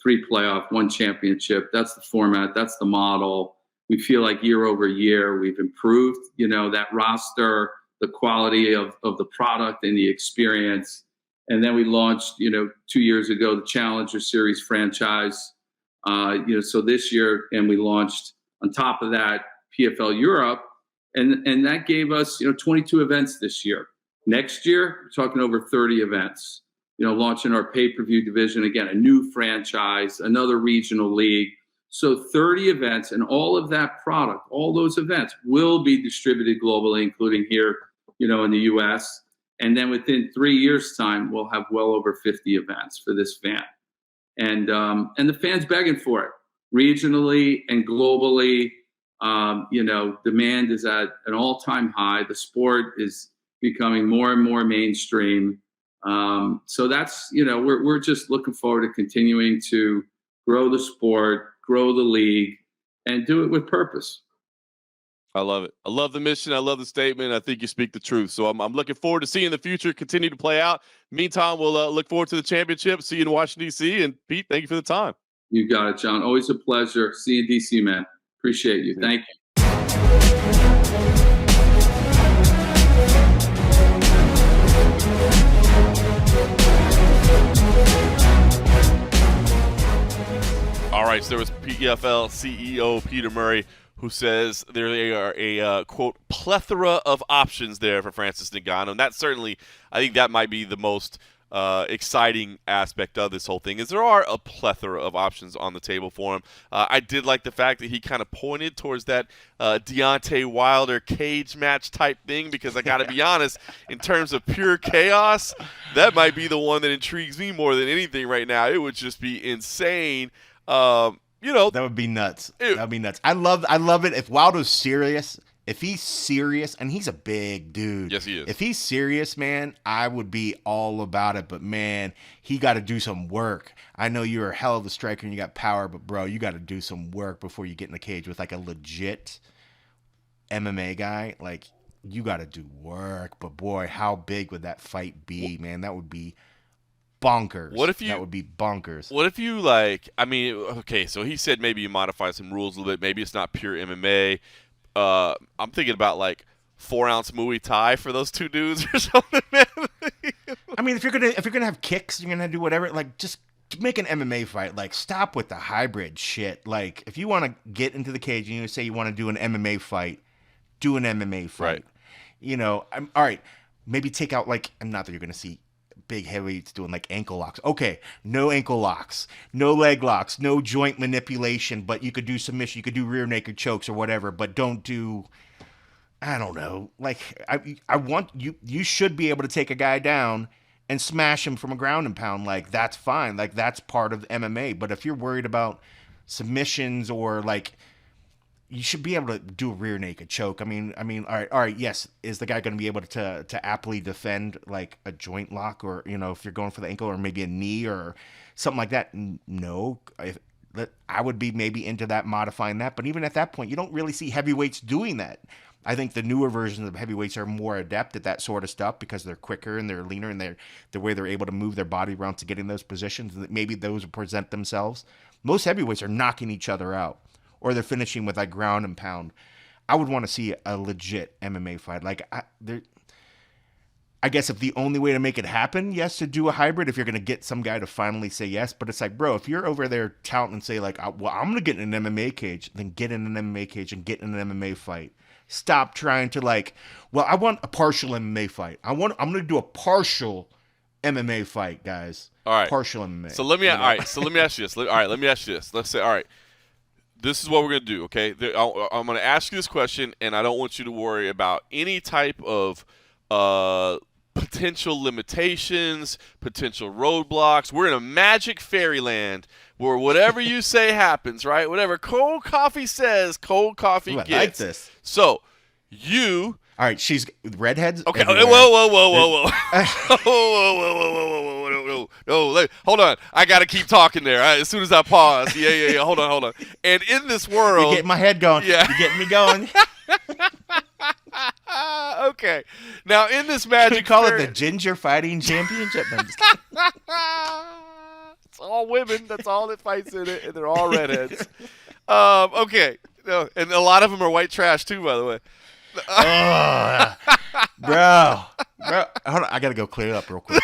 3 playoff, 1 championship. That's the format. That's the model. We feel like year over year, we've improved, that roster, the quality of the product and the experience. And then we launched, 2 years ago, the Challenger Series franchise. So this year, and we launched on top of that, PFL Europe. And that gave us, 22 events this year. Next year, we're talking over 30 events, launching our pay-per-view division, again, a new franchise, another regional league. So 30 events, and all of that product, all those events will be distributed globally, including here, in the U.S. And then within 3 years' time, we'll have well over 50 events for this fan. And the fan's begging for it, regionally and globally. Demand is at an all-time high. The sport is becoming more and more mainstream. So that's, we're just looking forward to continuing to grow the sport, grow the league, and do it with purpose. I love it. I love the mission. I love the statement. I think you speak the truth. So I'm looking forward to seeing the future continue to play out. Meantime, we'll look forward to the championship. See you in Washington, D.C. And Pete, thank you for the time. You got it, John. Always a pleasure. See you in D.C., man. Appreciate you. Thank you. All right, so there was PFL CEO Peter Murray, who says there are a, quote, plethora of options there for Francis Ngannou. And that certainly, I think that might be the most exciting aspect of this whole thing, is there are a plethora of options on the table for him. I did like the fact that he kind of pointed towards that Deontay Wilder cage match type thing, because I got to be honest, in terms of pure chaos, that might be the one that intrigues me more than anything right now. It would just be insane. That would be nuts. That would be nuts. I love it. If Wilder's serious, if he's serious, and he's a big dude. Yes, he is. If he's serious, man, I would be all about it. But, man, he got to do some work. I know you're a hell of a striker and you got power, but, bro, you got to do some work before you get in the cage with, like, a legit MMA guy. Like, you got to do work. But, boy, how big would that fight be, man? That would be bonkers. That would be bonkers. What if you, okay, so he said maybe you modify some rules a little bit. Maybe it's not pure MMA. I'm thinking about, 4-ounce Muay Thai for those two dudes or something, man. I mean, if you're gonna have kicks, you're gonna do whatever. Just make an MMA fight. Stop with the hybrid shit. If you want to get into the cage and you say you want to do an MMA fight, do an MMA fight. Right. All right. Maybe take out not that you're gonna see big heavyweights doing ankle locks. Okay, no ankle locks, no leg locks, no joint manipulation, but you could do submission, you could do rear naked chokes or whatever, but don't do, I don't know. I want you should be able to take a guy down and smash him from a ground and pound. That's fine. That's part of MMA. But if you're worried about submissions or you should be able to do a rear naked choke. I mean, all right, yes. Is the guy going to be able to aptly defend a joint lock, or if you're going for the ankle or maybe a knee or something like that? No, I would be maybe into that, modifying that. But even at that point, you don't really see heavyweights doing that. I think the newer versions of heavyweights are more adept at that sort of stuff because they're quicker and they're leaner, and the way they're able to move their body around to get in those positions. Maybe those will present themselves. Most heavyweights are knocking each other out, or they're finishing with ground and pound. I would want to see a legit MMA fight. I guess if the only way to make it happen, yes, to do a hybrid, if you're going to get some guy to finally say yes. But it's bro, if you're over there touting and say well, I'm going to get in an MMA cage, then get in an MMA cage and get in an MMA fight. Stop trying to I want a partial MMA fight. I'm going to do a partial MMA fight, guys. All right. Partial MMA. So let me ask you this. Let me ask you this. Let's say, all right, this is what we're going to do, okay? I'm going to ask you this question, and I don't want you to worry about any type of potential limitations, potential roadblocks. We're in a magic fairyland where whatever you say happens, right? Whatever cold coffee says, cold coffee gets. I like this. So you All right, she's redheads. Okay. everywhere. Whoa. No, hold on. I got to keep talking there. As soon as I pause. Yeah. Hold on. And in this world. You're getting my head going. Yeah. You're getting me going. Okay. Now, in this Magic We call it Fair- the Ginger Fighting Championship. No, I'm just kidding. It's all women. That's all that fights in it, and they're all redheads. Okay. No, and a lot of them are white trash, too, by the way. Oh, bro. Hold on, I gotta go clear it up real quick.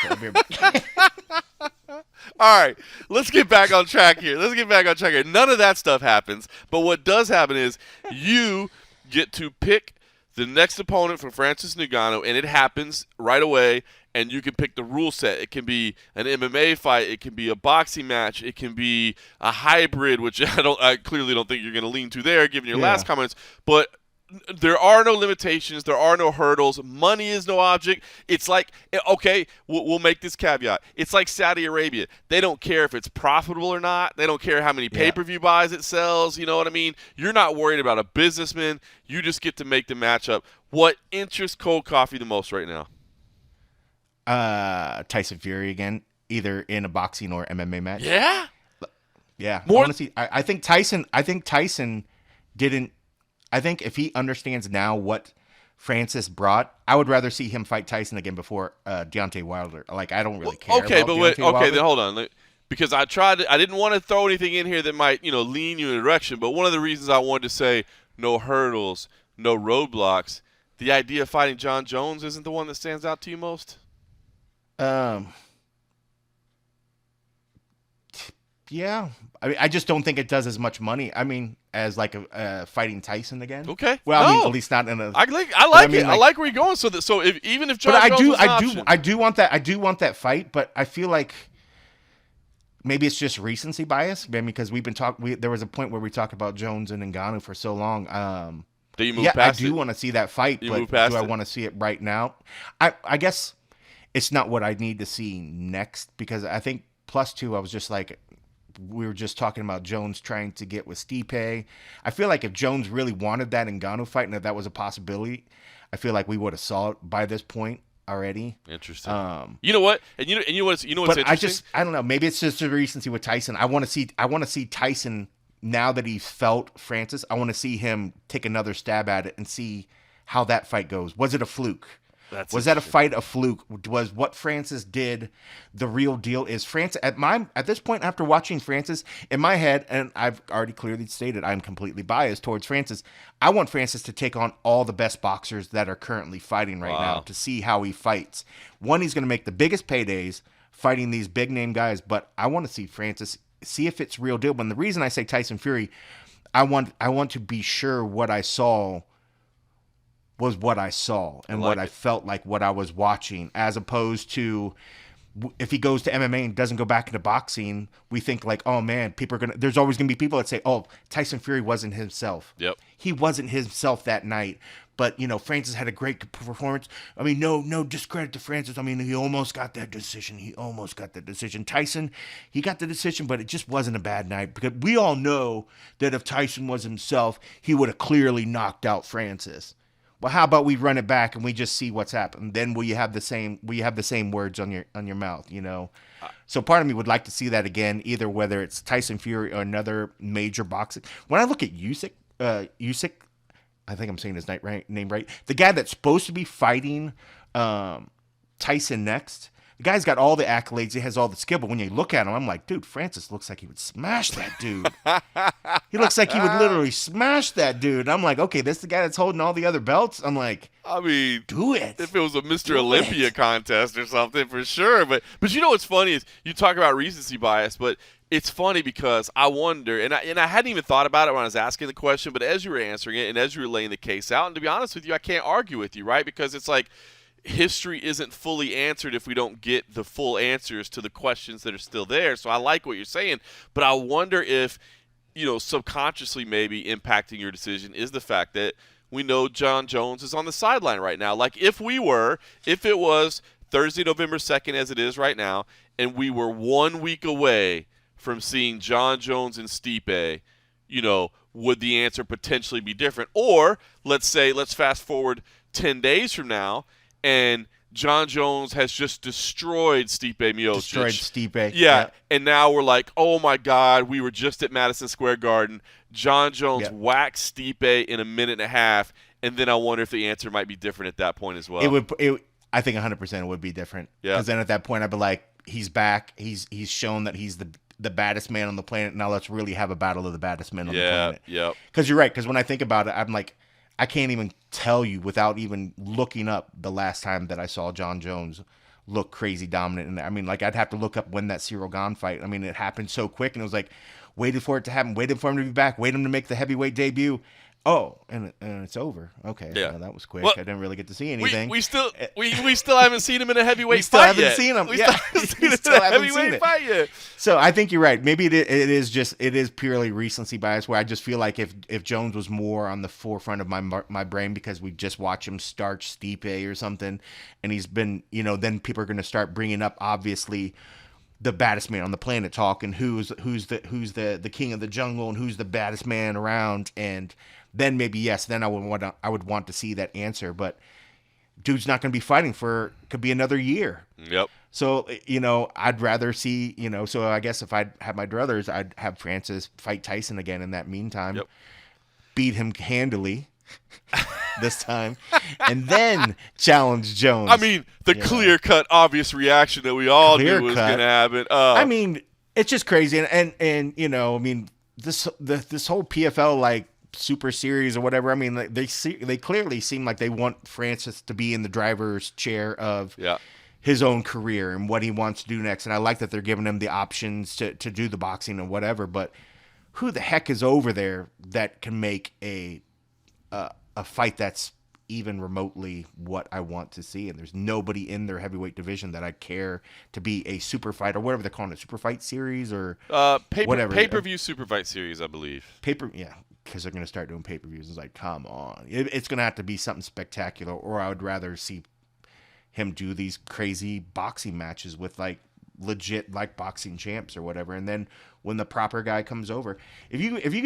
All right, let's get back on track here. None of that stuff happens, but what does happen is you get to pick the next opponent for Francis Ngannou, and it happens right away, and you can pick the rule set. It can be an MMA fight, it can be a boxing match, it can be a hybrid, which I clearly don't think you're going to lean to there, given your last comments, but there are no limitations. There are no hurdles. Money is no object. It's like, okay, we'll make this caveat. It's like Saudi Arabia. They don't care if it's profitable or not. They don't care how many pay-per-view buys it sells. You know what I mean? You're not worried about a businessman. You just get to make the matchup. What interests Cold Coffee the most right now? Tyson Fury again, either in a boxing or MMA match. Yeah? Yeah. More- Honestly, I think Tyson didn't. I think if he understands now what Francis brought, I would rather see him fight Tyson again before Deontay Wilder. Like, I don't really care. Okay, about but wait, Deontay Wilder. then hold on. Because I didn't want to throw anything in here that might, lean you in a direction, but one of the reasons I wanted to say no hurdles, no roadblocks, the idea of fighting John Jones isn't the one that stands out to you most? Yeah. I mean, I just don't think it does as much money. I mean, as like a fighting Tyson again. Okay. Well, I mean, No. at least not in a. I like mean, it. I like where you're going. So even if John But Jones was an I option. do want that. I do want that fight. But I feel like maybe it's just recency bias. I mean, because we've been talking. There was a point where we talked about Jones and Ngannou for so long. Do you move Yeah, I past do it? want to see that fight. You But move past do I it? want to see it right now? I guess it's not what I need to see next, because I think +2. I was just like. We were just talking about Jones trying to get with Stipe. I feel like if Jones really wanted that Ngannou fight, and if that was a possibility, I feel like we would have saw it by this point already. Interesting. You know what? And you know what's But interesting? I don't know. Maybe it's just a recency with Tyson. I want to see Tyson now that he's felt Francis. I want to see him take another stab at it and see how that fight goes. Was it a fluke? Was that a fight a fluke? Was what Francis did the real deal? Is Francis at this point, after watching Francis, in my head, and I've already clearly stated I'm completely biased towards Francis, I want Francis to take on all the best boxers that are currently fighting right now to see how he fights. One, he's going to make the biggest paydays fighting these big name guys, but I want to see Francis, see if it's real deal. But the reason I say Tyson Fury, I want to be sure what I saw was what I saw and what I felt like what I was watching, as opposed to if he goes to MMA and doesn't go back into boxing, we think like, oh man, there's always going to be people that say, oh, Tyson Fury wasn't himself. Yep. He wasn't himself that night. But, Francis had a great performance. I mean, no discredit to Francis. I mean, he almost got that decision. Tyson, he got the decision, but it just wasn't a bad night, because we all know that if Tyson was himself, he would have clearly knocked out Francis. Well, how about we run it back and we just see what's happened? Then will you have the same words on your mouth, So part of me would like to see that again, either whether it's Tyson Fury or another major boxing. When I look at Usyk, I think I'm saying his name right. The guy that's supposed to be fighting Tyson next. The guy's got all the accolades. He has all the skill. But when you look at him, I'm like, dude, Francis looks like he would smash that dude. He looks like he would literally smash that dude. I'm like, okay, this is the guy that's holding all the other belts. I'm like, I mean, do it. If it was a Mr. Olympia contest or something, for sure. But you know what's funny is you talk about recency bias, but it's funny because I wonder, and I hadn't even thought about it when I was asking the question, but as you were answering it and as you were laying the case out, and to be honest with you, I can't argue with you, right? Because it's like, history isn't fully answered if we don't get the full answers to the questions that are still there. So I like what you're saying, but I wonder if, subconsciously maybe impacting your decision is the fact that we know John Jones is on the sideline right now. Like if it was Thursday, November 2nd as it is right now, and we were 1 week away from seeing John Jones and Stipe, would the answer potentially be different? Or let's fast forward 10 days from now, and John Jones has just destroyed Stipe Miocic. Destroyed Stipe. Yeah, and now we're like, oh my God, we were just at Madison Square Garden. John Jones waxed Stipe in a minute and a half, and then I wonder if the answer might be different at that point as well. I think 100% it would be different. Yeah. Because then at that point, I'd be like, he's back. He's shown that he's the baddest man on the planet. Now let's really have a battle of the baddest men on the planet. Yeah. Because you're right. Because when I think about it, I'm like, I can't even tell you without even looking up the last time that I saw John Jones look crazy dominant. And I mean, like, I'd have to look up when that Cyril Gane fight. I mean, it happened so quick, and it was like, waited for it to happen, waited for him to be back, waited him to make the heavyweight debut. Oh, and it's over. Okay, yeah, well, that was quick. Well, I didn't really get to see anything. We still haven't seen him in a heavyweight fight yet. Seen him. We still haven't seen him in a heavyweight fight yet. So I think you're right. Maybe it is purely recency bias, where I just feel like if Jones was more on the forefront of my brain, because we just watch him starch Stipe or something, and he's been, then people are going to start bringing up, obviously, the baddest man on the planet talk, and who's the king of the jungle, and who's the baddest man around. And then maybe, yes, then I would want to see that answer. But dude's not going to be fighting could be another year. Yep. So, I'd rather see, so I guess if I had my druthers, I'd have Francis fight Tyson again in that meantime. Yep. Beat him handily this time, and then challenge Jones. I mean, the clear-cut, obvious reaction that we all knew was going to happen. I mean, it's just crazy. And I mean, this whole PFL, like, super series or whatever, I mean, like, they clearly seem like they want Francis to be in the driver's chair of his own career and what he wants to do next. And I like that they're giving him the options to do the boxing and whatever, but who the heck is over there that can make a fight that's even remotely what I want to see? And there's nobody in their heavyweight division that I care to be a super fight, or whatever they're calling it, super fight series, or whatever. Pay-per-view super fight series, I believe. Because they're going to start doing pay-per-views. It's like, come on. It's going to have to be something spectacular, or I would rather see him do these crazy boxing matches with, like, legit, like, boxing champs or whatever. And then when the proper guy comes over, if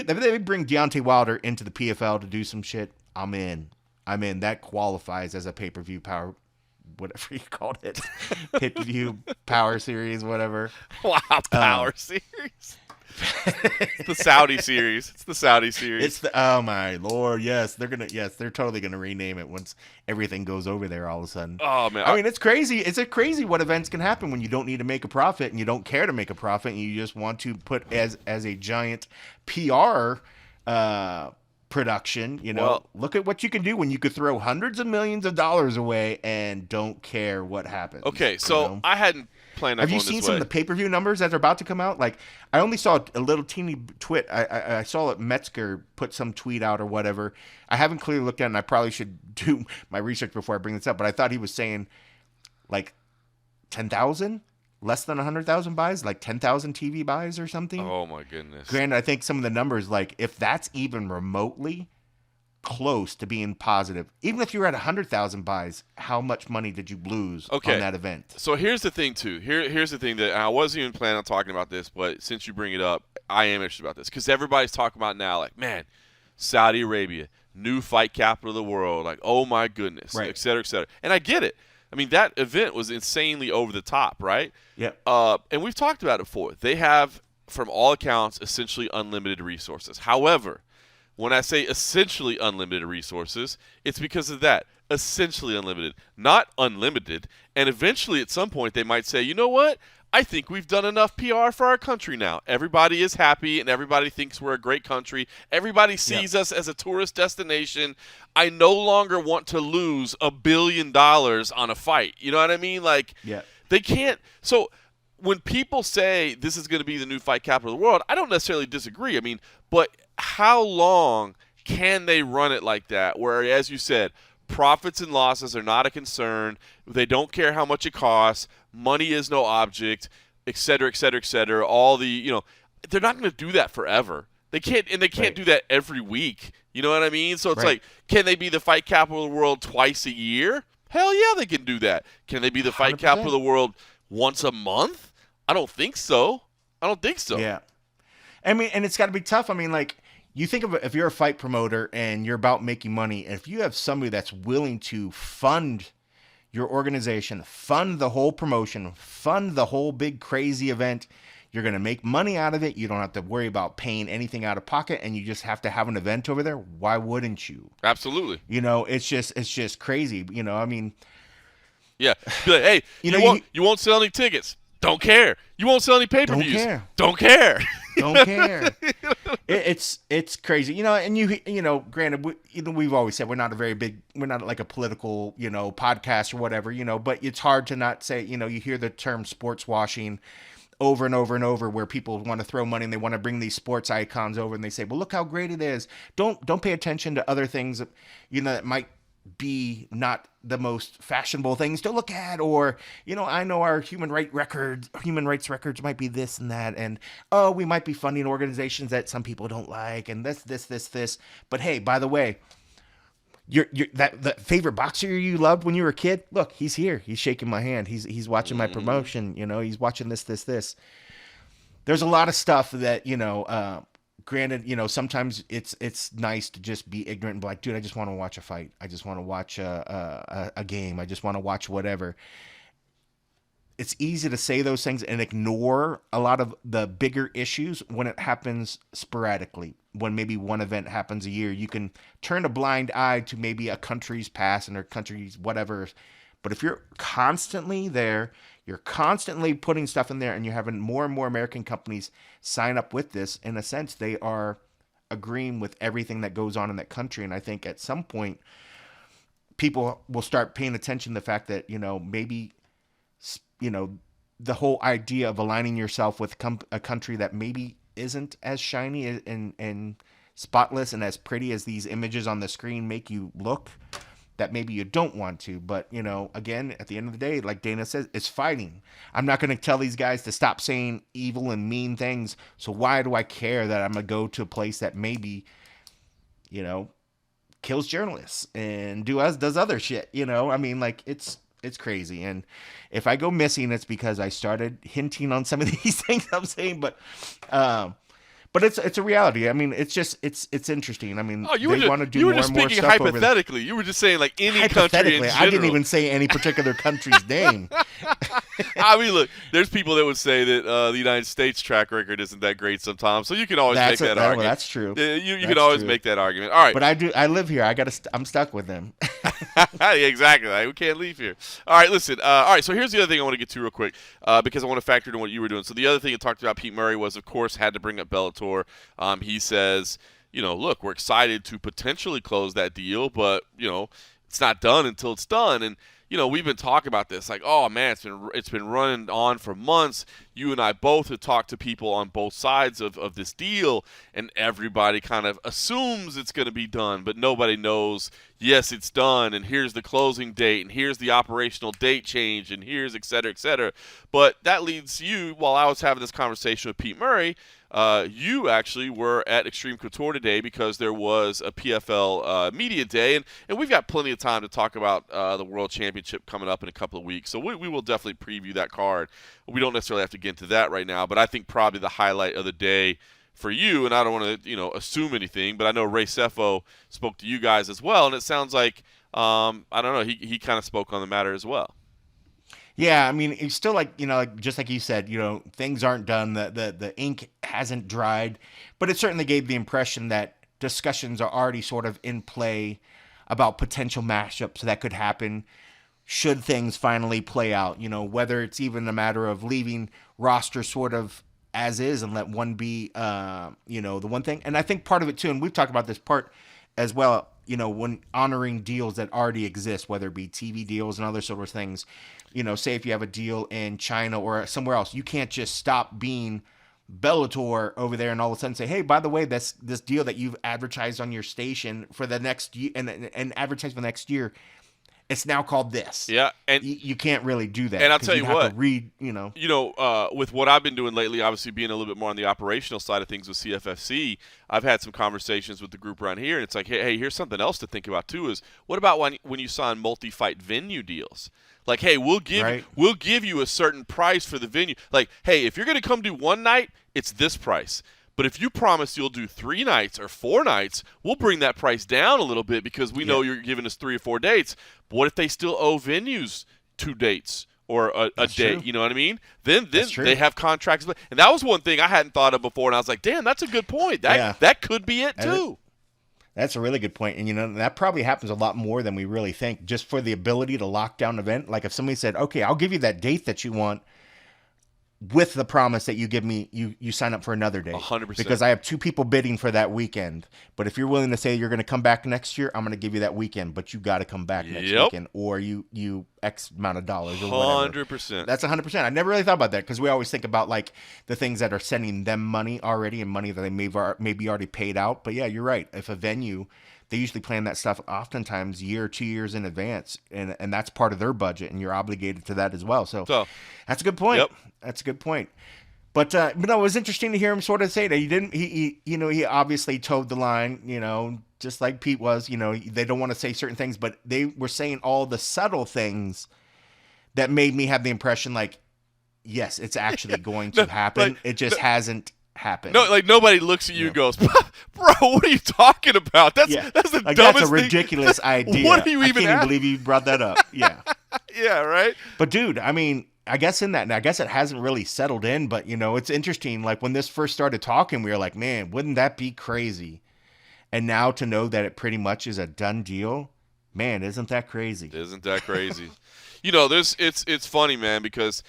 they bring Deontay Wilder into the PFL to do some shit, I'm in. That qualifies as a pay-per-view power, whatever you called it. Pay-per-view power series, whatever. Wow, power series. It's the Saudi series. Oh my Lord, yes. They're totally gonna rename it once everything goes over there all of a sudden. Oh man. I mean, it's crazy. It's crazy what events can happen when you don't need to make a profit and you don't care to make a profit, and you just want to put as a giant PR production, Well, look at what you can do when you could throw hundreds of millions of dollars away and don't care what happens. Okay, so I hadn't planned on Have you going seen this some way. of the pay-per-view numbers that are about to come out? Like, I only saw a little teeny twit. I saw it. Metzger put some tweet out or whatever. I haven't clearly looked at it, and I probably should do my research before I bring this up, but I thought he was saying, like, 10,000? Less than 100,000 buys? Like 10,000 TV buys or something? Oh, my goodness. Granted, I think some of the numbers, like, if that's even remotely close to being positive, even if you're at 100,000 buys, how much money did you lose on that event? So here's the thing, too. Here's the thing that I wasn't even planning on talking about this, but since you bring it up, I am interested about this, because everybody's talking about now, like, man, Saudi Arabia, new fight capital of the world, like, oh my goodness, right, et cetera, et cetera. And I get it. I mean, that event was insanely over the top, right? Yeah. And we've talked about it before. They have, from all accounts, essentially unlimited resources. However, when I say essentially unlimited resources, it's because of that. Essentially unlimited, not unlimited. And eventually, at some point, they might say, you know what? I think we've done enough PR for our country now. Everybody is happy, and everybody thinks we're a great country. Everybody sees us as a tourist destination. I no longer want to lose $1 billion on a fight. You know what I mean? Like, they can't. So when people say this is going to be the new fight capital of the world, I don't necessarily disagree. I mean, but how long can they run it like that, where, as you said, profits and losses are not a concern. They don't care how much it costs. Money is no object, et cetera, et cetera, et cetera. All the, they're not going to do that forever. They can't, and they can't do that every week. You know what I mean? So it's like, can they be the fight capital of the world twice a year? Hell yeah, they can do that. Can they be the fight 100%. capital of the world once a month? I don't think so. Yeah. I mean, and it's got to be tough. I mean, like, you think of it, if you're a fight promoter and you're about making money, and if you have somebody that's willing to fund your organization, fund the whole promotion, fund the whole big crazy event, you're going to make money out of it. You don't have to worry about paying anything out of pocket, and you just have to have an event over there. Why wouldn't you? Absolutely. It's just crazy. I mean, yeah. Be like, hey, you won't sell any tickets. Don't care. You won't sell any pay-per-views. Don't care. Don't care. It's crazy, and granted, we've always said we're not like a political, podcast or whatever, but it's hard to not say, you hear the term sports washing over and over and over, where people want to throw money and they want to bring these sports icons over and they say, well, look how great it is. Don't pay attention to other things that, that might be not the most fashionable things to look at, or I know our human rights records might be this and that, and we might be funding organizations that some people don't like, and this, but hey, by the way, the favorite boxer you loved when you were a kid, look, he's here, he's shaking my hand, he's watching my promotion, he's watching this. There's a lot of stuff that granted, sometimes it's nice to just be ignorant and be like, dude, I just want to watch a fight. I just want to watch a game. I just want to watch whatever. It's easy to say those things and ignore a lot of the bigger issues when it happens sporadically. When maybe one event happens a year, you can turn a blind eye to maybe a country's past and their country's whatever. But if you're constantly there, you're constantly putting stuff in there, and you're having more and more American companies sign up with this, in a sense, they are agreeing with everything that goes on in that country. And I think at some point, people will start paying attention to the fact that, maybe, the whole idea of aligning yourself with a country that maybe isn't as shiny and spotless and as pretty as these images on the screen make you look, that maybe you don't want to. But, again, at the end of the day, like Dana says, it's fighting. I'm not going to tell these guys to stop saying evil and mean things. So why do I care that I'm going to go to a place that maybe, kills journalists and does other shit, I mean, like, it's crazy. And if I go missing, it's because I started hinting on some of these things I'm saying, but it's a reality. I mean, it's interesting. I mean, they want to do more and more stuff over there. You were just speaking hypothetically. You were just saying like any country in general. I didn't even say any particular country's name. I mean, look, there's people that would say that the United States track record isn't that great sometimes, so you can always make that argument. Well, that's true. You can always make that argument. All right, but I live here. I'm stuck with them. Exactly. We can't leave here. All right, listen. All right, so here's the other thing I want to get to real quick because I want to factor in what you were doing. So the other thing you talked about Pete Murray was, of course, had to bring up Bellator. He says, look, we're excited to potentially close that deal, but it's not done until it's done. And we've been talking about this, like, oh man, it's been running on for months. You and I both have talked to people on both sides of this deal, and everybody kind of assumes it's going to be done, but nobody knows, yes, it's done, and here's the closing date, and here's the operational date change, and here's et cetera, et cetera. But that leads you, while I was having this conversation with Pete Murray, you actually were at Extreme Couture today because there was a PFL media day, and we've got plenty of time to talk about the World Championship coming up in a couple of weeks, so we will definitely preview that card. We don't necessarily have to get into that right now, but I think probably the highlight of the day for you, and I don't want to assume anything, but I know Ray Sefo spoke to you guys as well, and it sounds like I don't know, he kind of spoke on the matter as well. Yeah, I mean, it's still like, just like you said, things aren't done. The ink hasn't dried, but it certainly gave the impression that discussions are already sort of in play about potential matchups that could happen should things finally play out, whether it's even a matter of leaving roster sort of as is and let one be, the one thing. And I think part of it too, and we've talked about this part as well, when honoring deals that already exist, whether it be TV deals and other sort of things, say if you have a deal in China or somewhere else, you can't just stop being Bellator over there and all of a sudden say, hey, by the way, this deal that you've advertised on your station for the next year and advertised for the next year, it's now called this. Yeah, and you can't really do that. And I'll tell you what, with what I've been doing lately, obviously being a little bit more on the operational side of things with CFFC, I've had some conversations with the group around here, and it's like, hey, here's something else to think about too. Is what about when you sign multi-fight venue deals? Like, hey, we'll give you a certain price for the venue. Like, hey, if you're going to come do one night, it's this price. But if you promise you'll do 3 nights or 4 nights, we'll bring that price down a little bit because we know you're giving us 3 or 4 dates. But what if they still owe venues 2 dates or a date? True. You know what I mean? Then True. they have contracts. And that was one thing I hadn't thought of before, and I was like, damn, that's a good point. That could be it too. That's a really good point. And, that probably happens a lot more than we really think, just for the ability to lock down an event. Like if somebody said, okay, I'll give you that date that you want with the promise that you give me, you sign up for another date. 100%. Because I have 2 people bidding for that weekend. But if you're willing to say you're going to come back next year, I'm going to give you that weekend, but you got to come back next weekend, or you X amount of dollars or whatever. 100%. That's 100%. I never really thought about that because we always think about like the things that are sending them money already and money that they maybe already paid out. But yeah, you're right. If a venue, they usually plan that stuff oftentimes year or 2 years in advance, and that's part of their budget, and you're obligated to that as well. So that's a good point. Yep. That's a good point. But no, it was interesting to hear him sort of say that he obviously towed the line, just like Pete was. They don't want to say certain things, but they were saying all the subtle things that made me have the impression like, yes, it's actually going to happen. It just hasn't happened. No, like nobody looks at you and goes, "Bro, what are you talking about? That's the like, dumbest that's a ridiculous idea. What are you even? I can't even believe you brought that up. Yeah, yeah, right. But dude, I mean, I guess it hasn't really settled in. But it's interesting. Like when this first started talking, we were like, man, wouldn't that be crazy? And now to know that it pretty much is a done deal, man, isn't that crazy? Isn't that crazy? It's funny, man, because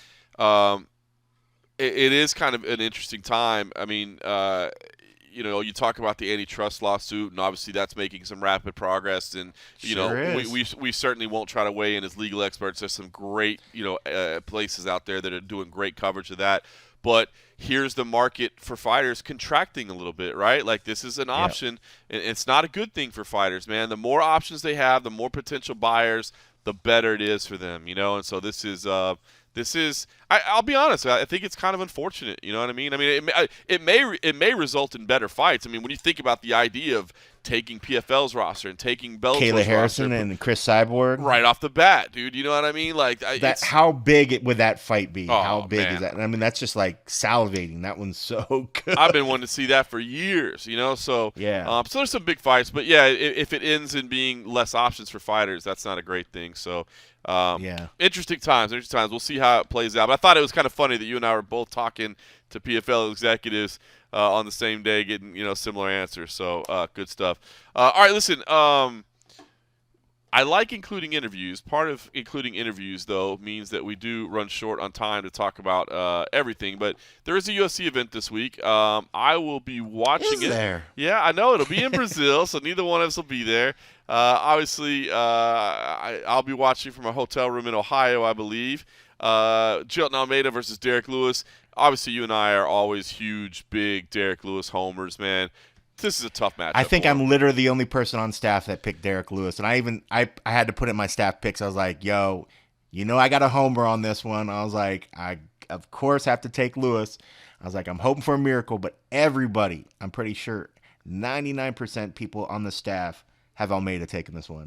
it is kind of an interesting time. I mean, you talk about the antitrust lawsuit, and obviously that's making some rapid progress. And we certainly won't try to weigh in as legal experts. There's some great places out there that are doing great coverage of that. But here's the market for fighters contracting a little bit, right? Like this is an option, and it's not a good thing for fighters, man. The more options they have, the more potential buyers, the better it is for them, And so this is. I'll be honest. I think it's kind of unfortunate. You know what I mean? I mean, it may result in better fights. I mean, when you think about the idea of taking PFL's roster and taking Bellator's Kayla Harrison roster, and Chris Cyborg right off the bat, dude. You know what I mean? Like that. How big would that fight be? Oh, how big man. is that? I mean, that's just like salivating. That one's so good. I've been wanting to see that for years. So yeah. So there's some big fights, but yeah, if it ends in being less options for fighters, that's not a great thing. So. Interesting times. We'll see how it plays out. But I thought it was kind of funny that you and I were both talking to PFL executives on the same day, getting similar answers. So good stuff. All right, listen. I like including interviews. Part of including interviews, though, means that we do run short on time to talk about everything. But there is a UFC event this week. I will be watching it. There? Yeah, I know. It'll be in Brazil, so neither one of us will be there. Obviously, I'll be watching from a hotel room in Ohio, I believe. Jilton Almeida versus Derek Lewis. Obviously, you and I are always huge, big Derek Lewis homers, man. This is a tough matchup. I think I'm literally the only person on staff that picked Derek Lewis, and I had to put in my staff picks. I was like, yo, I got a homer on this one. I was like, I of course have to take Lewis. I was like, I'm hoping for a miracle, but everybody, I'm pretty sure 99% people on the staff have Almeida taking this one.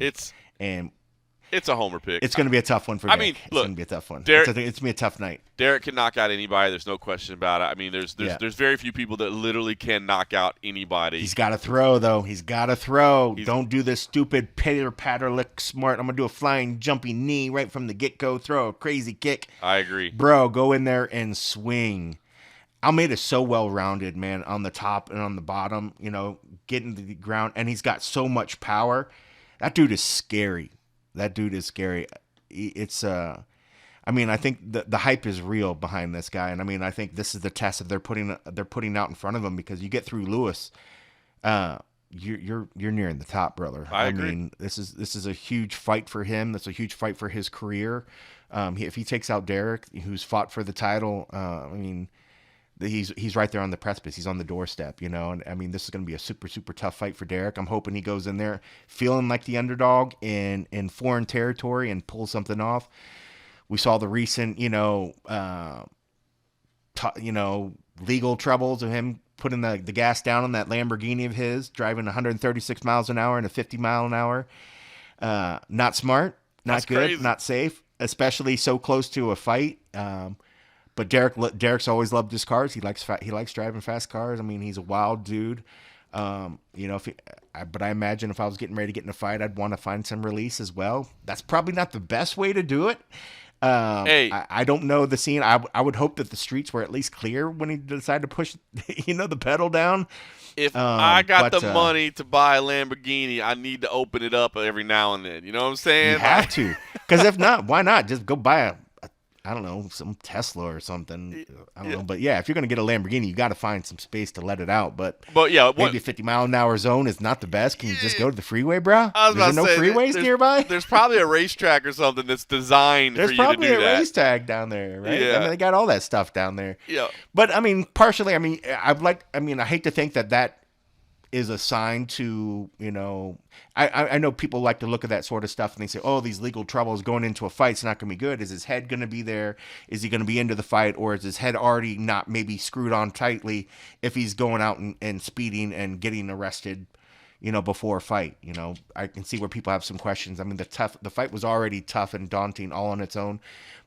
It's a homer pick. It's going to be a tough one for Derek. I mean, look, it's going to be a tough one. It's going to be a tough night. Derek can knock out anybody. There's no question about it. I mean, there's very few people that literally can knock out anybody. He's got to throw, though. He's got to throw. Don't do this stupid pitter-patter, look smart. I'm going to do a flying, jumping knee right from the get-go, throw a crazy kick. I agree. Bro, go in there and swing. Almeida's so well-rounded, man, on the top and on the bottom, getting to the ground, and he's got so much power. That dude is scary. It's I mean, I think the hype is real behind this guy, and I mean, I think this is the test that they're putting out in front of him, because you get through Lewis, you're nearing the top, brother. I agree. Mean, this is a huge fight for him. That's a huge fight for his career. If he takes out Derek, who's fought for the title, I mean, he's right there on the precipice. He's on the doorstep, and I mean, this is going to be a super, super tough fight for Derek. I'm hoping he goes in there feeling like the underdog in foreign territory and pulls something off. We saw the recent, legal troubles of him putting the gas down on that Lamborghini of his, driving 136 miles an hour in a 50 mile an hour. Not smart, not That's good, crazy. Not safe, especially so close to a fight. But Derek's always loved his cars. He likes driving fast cars. I mean, he's a wild dude. But I imagine if I was getting ready to get in a fight, I'd want to find some release as well. That's probably not the best way to do it. I don't know the scene. I would hope that the streets were at least clear when he decided to push, the pedal down. If I got the money to buy a Lamborghini, I need to open it up every now and then. You know what I'm saying? You have to. Because if not, why not? Just go buy I don't know, some Tesla or something. I don't know. But yeah, if you're going to get a Lamborghini, you got to find some space to let it out. But yeah, maybe a 50-mile-an-hour zone is not the best. Can you just go to the freeway, bro? There's no freeways nearby? There's probably a racetrack or something that's designed for you to do that. There's probably a race tag down there, right? Yeah. I mean, they got all that stuff down there. Yeah. But, I mean, partially, I hate to think that is a sign to, I know people like to look at that sort of stuff and they say, oh, these legal troubles going into a fight's not going to be good. Is his head going to be there? Is he going to be into the fight? Or is his head already not maybe screwed on tightly if he's going out and speeding and getting arrested, before a fight? I can see where people have some questions. I mean, the fight was already tough and daunting all on its own.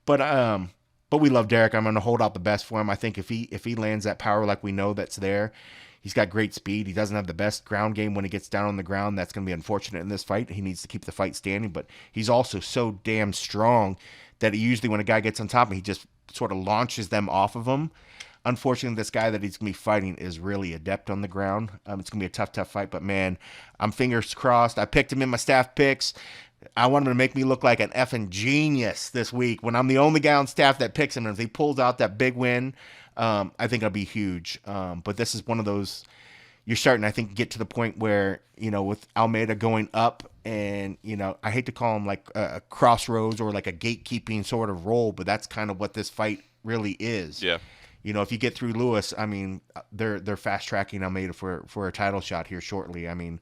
But we love Derek. I'm going to hold out the best for him. I think if he lands that power like we know that's there, he's got great speed. He doesn't have the best ground game when he gets down on the ground. That's going to be unfortunate in this fight. He needs to keep the fight standing, but he's also so damn strong that usually when a guy gets on top of him, he just sort of launches them off of him. Unfortunately, this guy that he's going to be fighting is really adept on the ground. It's going to be a tough fight, but man, I'm fingers crossed. I picked him in my staff picks. I want him to make me look like an effing genius this week when I'm the only guy on staff that picks him. And if he pulls out that big win, I think it'll be huge. But this is one of those, you're starting, I think, get to the point where, with Almeida going up and, I hate to call him like a crossroads or like a gatekeeping sort of role, but that's kind of what this fight really is. Yeah. If you get through Lewis, I mean, they're fast tracking Almeida for a title shot here shortly. I mean,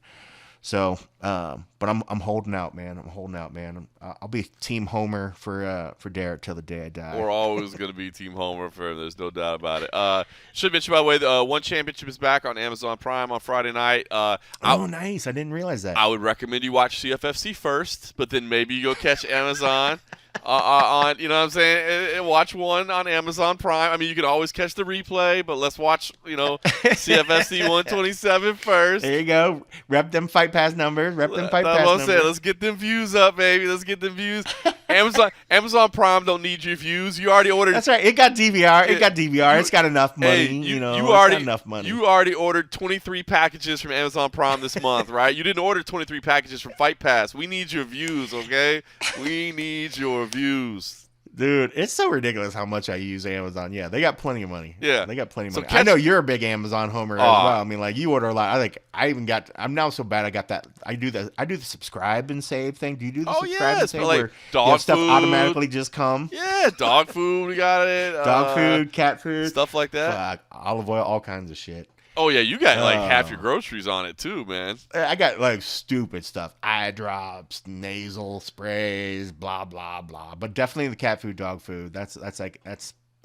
so, but I'm holding out, man. I'll be Team Homer for Derek till the day I die. We're always going to be Team Homer for him. There's no doubt about it. Should mention, by the way, the One Championship is back on Amazon Prime on Friday night. Nice. I didn't realize that. I would recommend you watch CFFC first, but then maybe you go catch Amazon. On what I'm saying, and watch one on Amazon Prime. I mean, you can always catch the replay, but let's watch CFFC 127 first. There you go. Rep them Fight Pass numbers. Let's get them views up, baby. Let's get them views. Amazon Prime don't need your views. You already ordered. That's right. It got DVR. It's got enough money. You got enough money. You already ordered 23 packages from Amazon Prime this month, right? You didn't order 23 packages from Fight Pass. We need your views, okay? We need your views. Dude, it's so ridiculous how much I use Amazon. Yeah, they got plenty of money. Yeah. They got plenty of money. I know you're a big Amazon homer as well. I mean, like, you order a lot. I'm now so bad I got that. I do the subscribe and save thing. Do you do the subscribe and save where dog stuff food automatically just come? Yeah, dog food, we got it. Dog food, cat food. Stuff like that. Olive oil, all kinds of shit. Oh, yeah, you got like half your groceries on it too, man. I got like stupid stuff. Eye drops, nasal sprays, blah, blah, blah. But definitely the cat food, dog food. That's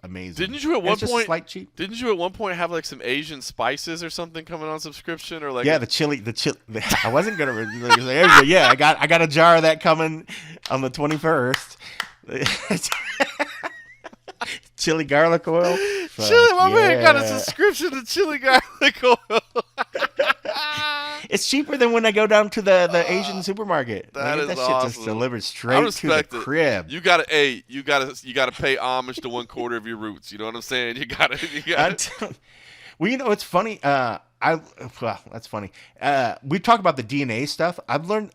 amazing. Didn't you at one point slight cheap? Didn't you at one point have like some Asian spices or something coming on subscription or like? Yeah, the chili. I wasn't gonna say, yeah, I got a jar of that coming on the 21st. Chili garlic oil. My man got a subscription to chili garlic oil. It's cheaper than when I go down to the Asian supermarket. That shit awesome. Just delivered straight to the crib. You gotta pay homage to 1/4 of your roots. You know what I'm saying? You gotta. Well, it's funny. That's funny. We talk about the DNA stuff. I've learned.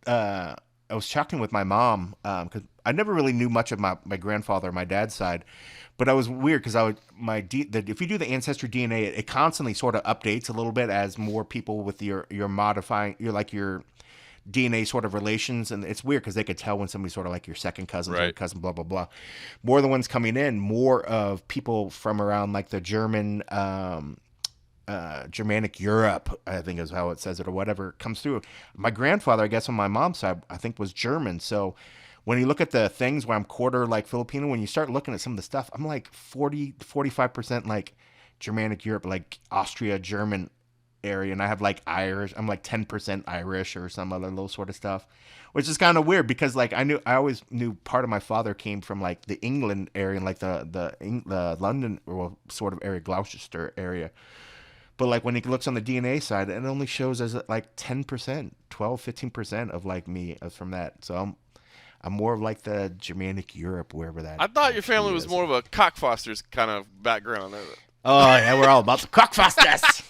I was talking with my mom because I never really knew much of my grandfather on my dad's side, but I was weird because if you do the ancestry DNA, it constantly sort of updates a little bit as more people with your modifying your DNA sort of relations, and it's weird because they could tell when somebody's sort of like your second cousin, right. Third cousin, blah blah blah. More of the ones coming in, more of people from around like the German. Germanic Europe, I think is how it says it, or whatever comes through. My grandfather, I guess on my mom's side, I think was German. So when you look at the things where I'm quarter like Filipino, when you start looking at some of the stuff, I'm like 40 to 45% like Germanic Europe, like Austria, German, area, and I have like Irish. I'm like 10% Irish or some other little sort of stuff, which is kind of weird because like I always knew part of my father came from like the England area and like the London or sort of area, Gloucester area. But like when he looks on the DNA side, it only shows as like 10%, 15% of like me from that. So I'm more of like the Germanic Europe, wherever that. I thought your family was is. more of a cockfosters kind of background. Oh yeah, we're all about the cockfosters.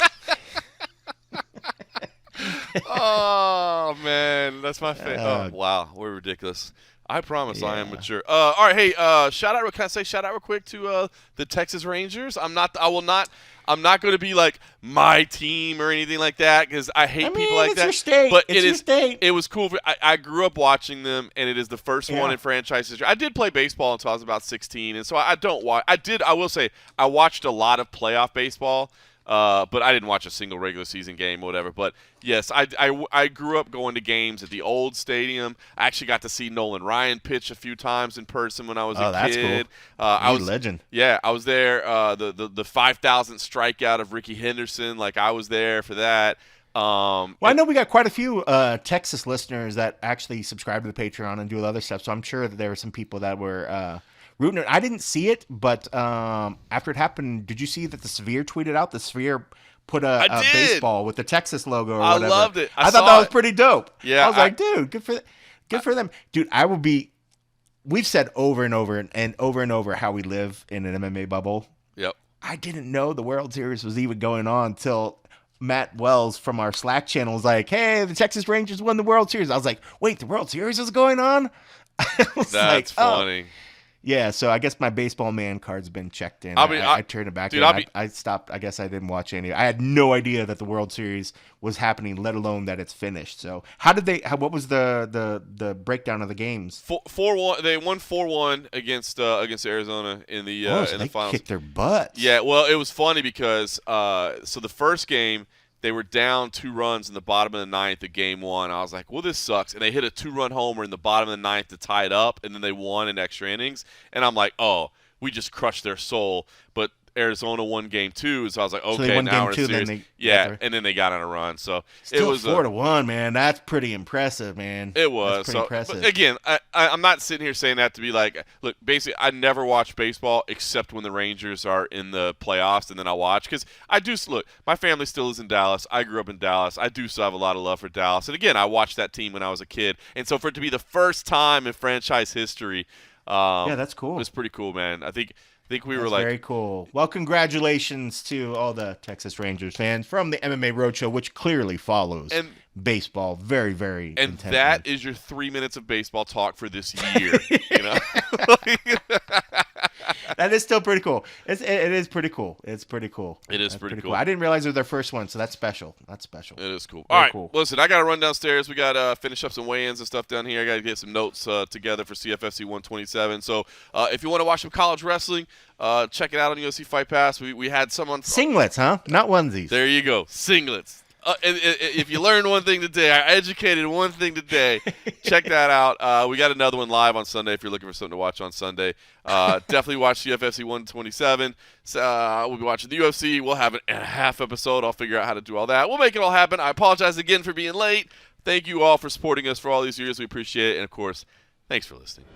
Oh man, that's my favorite. Oh wow, we're ridiculous. I promise I am Yeah. mature. All right, hey, shout out. Can I say shout out real quick to the Texas Rangers? I'm not going to be like my team or anything like that because I hate people like it's that. Your state. But it's your state. It was cool. I grew up watching them, and it is the first one in franchise history. I did play baseball until I was about 16, and so I don't watch. I will say I watched a lot of playoff baseball. But I didn't watch a single regular season game or whatever. But yes, I grew up going to games at the old stadium. I actually got to see Nolan Ryan pitch a few times in person when I was a that's kid. cool. I was a legend. Yeah, I was there. The 5,000th strikeout of Ricky Henderson, like I was there for that. Well, I know we got quite a few Texas listeners that actually subscribe to the Patreon and do other stuff. So I'm sure that there were some people that were rooting. I didn't see it, but after it happened, did you see that the Sphere tweeted out? The Sphere put a baseball with the Texas logo or whatever. I loved it. I thought that was pretty dope. Yeah, I was like, dude, good for them. Dude, we've said over and over and over how we live in an MMA bubble. Yep. I didn't know the World Series was even going on until Matt Wells from our Slack channel was like, hey, the Texas Rangers won the World Series. I was like, wait, the World Series is going on? That's funny. Yeah, so I guess my baseball man card's been checked in. I turned it back in. I stopped. I guess I didn't watch any. I had no idea that the World Series was happening, let alone that it's finished. So what was the breakdown of the games? 4-1. They won 4-1 against Arizona in the finals. Kicked their butts. Yeah, well, it was funny because so the first game they were down 2 runs in the bottom of the 9th of game 1. I was like, well, this sucks. And they hit a 2-run homer in the bottom of the 9th to tie it up, and then they won in extra innings. And I'm like, oh, we just crushed their soul. But Arizona won game 2, so I was like, okay, so now we're in series. And then they got on a run. So still it was 4-1, man. That's pretty impressive, man. It was. That's pretty impressive. But again, I'm not sitting here saying that to be like, look, basically, I never watch baseball except when the Rangers are in the playoffs, and then I watch. Because I do, look, my family still is in Dallas. I grew up in Dallas. I do still have a lot of love for Dallas. And again, I watched that team when I was a kid. And so for it to be the first time in franchise history, yeah, that's cool. It was pretty cool, man. I think we That's were like very cool. Well, congratulations to all the Texas Rangers fans from the MMA Roadshow, which clearly follows baseball very, very and intently. that is your 3 minutes of baseball talk for this year. You know, that is still pretty cool. It is pretty cool. It's pretty cool. It is pretty cool. I didn't realize it was their first one, so that's special. That's special. It is cool. Very all right, cool. Listen, I got to run downstairs. We got to finish up some weigh-ins and stuff down here. I got to get some notes together for CFFC 127. So if you want to watch some college wrestling, check it out on UFC Fight Pass. We had some on singlets, huh? Not onesies. There you go, singlets. If you learned one thing today, I educated one thing today. Check that out. We got another one live on Sunday if you're looking for something to watch on Sunday. Definitely watch CFFC 127. We'll be watching the UFC. We'll have a half episode. I'll figure out how to do all that. We'll make it all happen. I apologize again for being late. Thank you all for supporting us for all these years. We appreciate it. And, of course, thanks for listening.